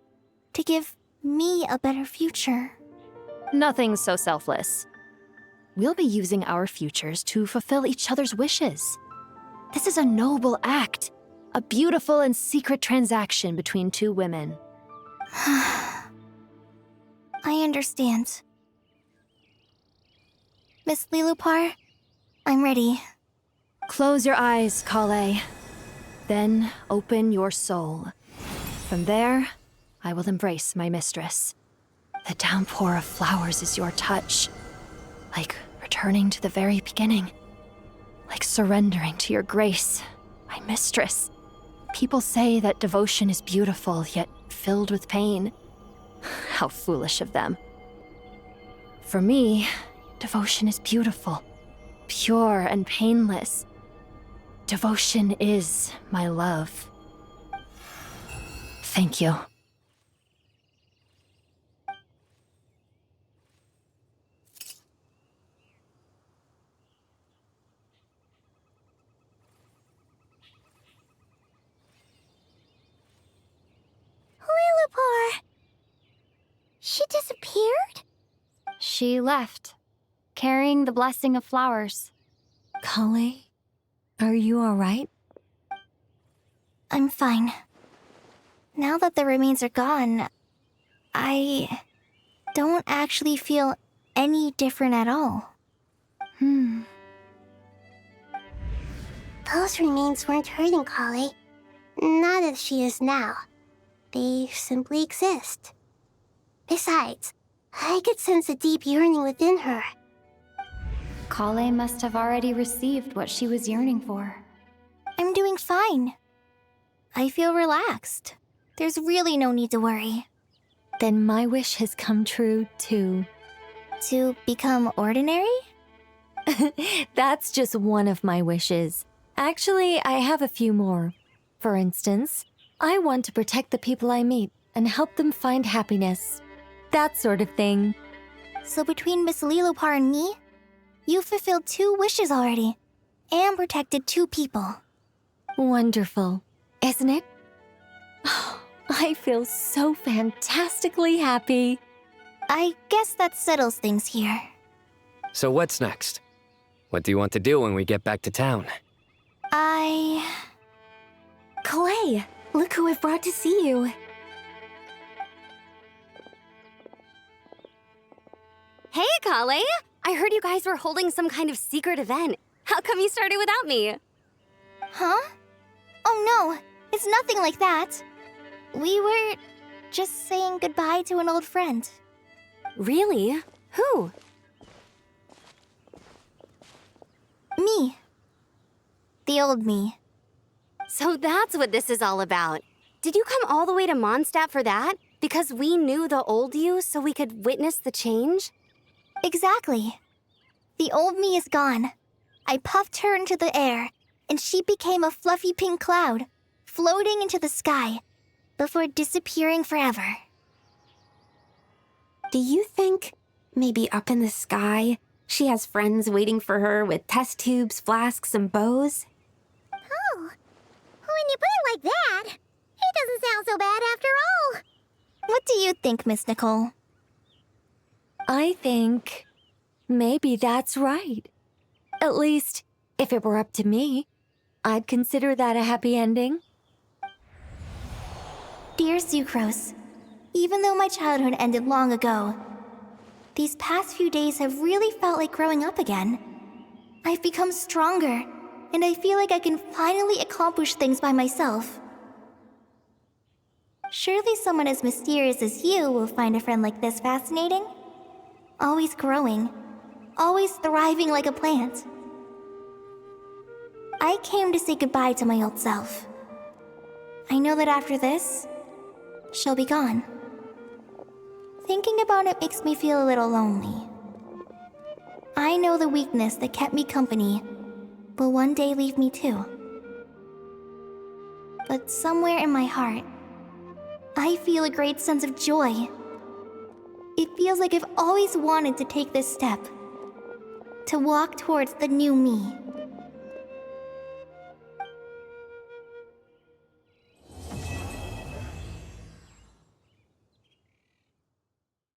to give me a better future. Nothing so selfless. We'll be using our futures to fulfill each other's wishes. This is a noble act, a beautiful and secret transaction between two women. I understand. Miss Lilupar, I'm ready. Close your eyes, Kale. Then open your soul. From there, I will embrace my mistress. The downpour of flowers is your touch. Like returning to the very beginning. Like surrendering to your grace, my mistress. People say that devotion is beautiful, yet filled with pain. How foolish of them. For me, devotion is beautiful, pure and painless. Devotion is my love. Thank you. Lillipore! She disappeared? She left, carrying the blessing of flowers. Kale, are you alright? I'm fine. Now that the remains are gone, I don't actually feel any different at all. Those remains weren't hurting Kale. Not as she is now. They simply exist. Besides, I could sense a deep yearning within her. Kale must have already received what she was yearning for. I'm doing fine. I feel relaxed. There's really no need to worry. Then my wish has come true, too. To become ordinary? That's just one of my wishes. Actually, I have a few more. For instance, I want to protect the people I meet and help them find happiness. That sort of thing. So between Miss Lillipore and me, you've fulfilled 2 wishes already, and protected 2 people. Wonderful, isn't it? Oh, I feel so fantastically happy. I guess that settles things here. So what's next? What do you want to do when we get back to town? Kale, look who I've brought to see you. Hey, Kale! I heard you guys were holding some kind of secret event. How come you started without me? Huh? Oh no, it's nothing like that. We were just saying goodbye to an old friend. Really? Who? Me. The old me. So that's what this is all about. Did you come all the way to Mondstadt for that? Because we knew the old you so we could witness the change? Exactly. The old me is gone. I puffed her into the air, and she became a fluffy pink cloud, floating into the sky, before disappearing forever. Do you think, maybe up in the sky, she has friends waiting for her with test tubes, flasks, and bows? Oh, when you put it like that, it doesn't sound so bad after all. What do you think, Miss Nicole? I think maybe that's right. At least, if it were up to me, I'd consider that a happy ending. Dear Sucrose, even though my childhood ended long ago, these past few days have really felt like growing up again. I've become stronger, and I feel like I can finally accomplish things by myself. Surely someone as mysterious as you will find a friend like this fascinating? Always growing, always thriving like a plant. I came to say goodbye to my old self. I know that after this, she'll be gone. Thinking about it makes me feel a little lonely. I know the weakness that kept me company will one day leave me too. But somewhere in my heart, I feel a great sense of joy. It feels like I've always wanted to take this step, to walk towards the new me.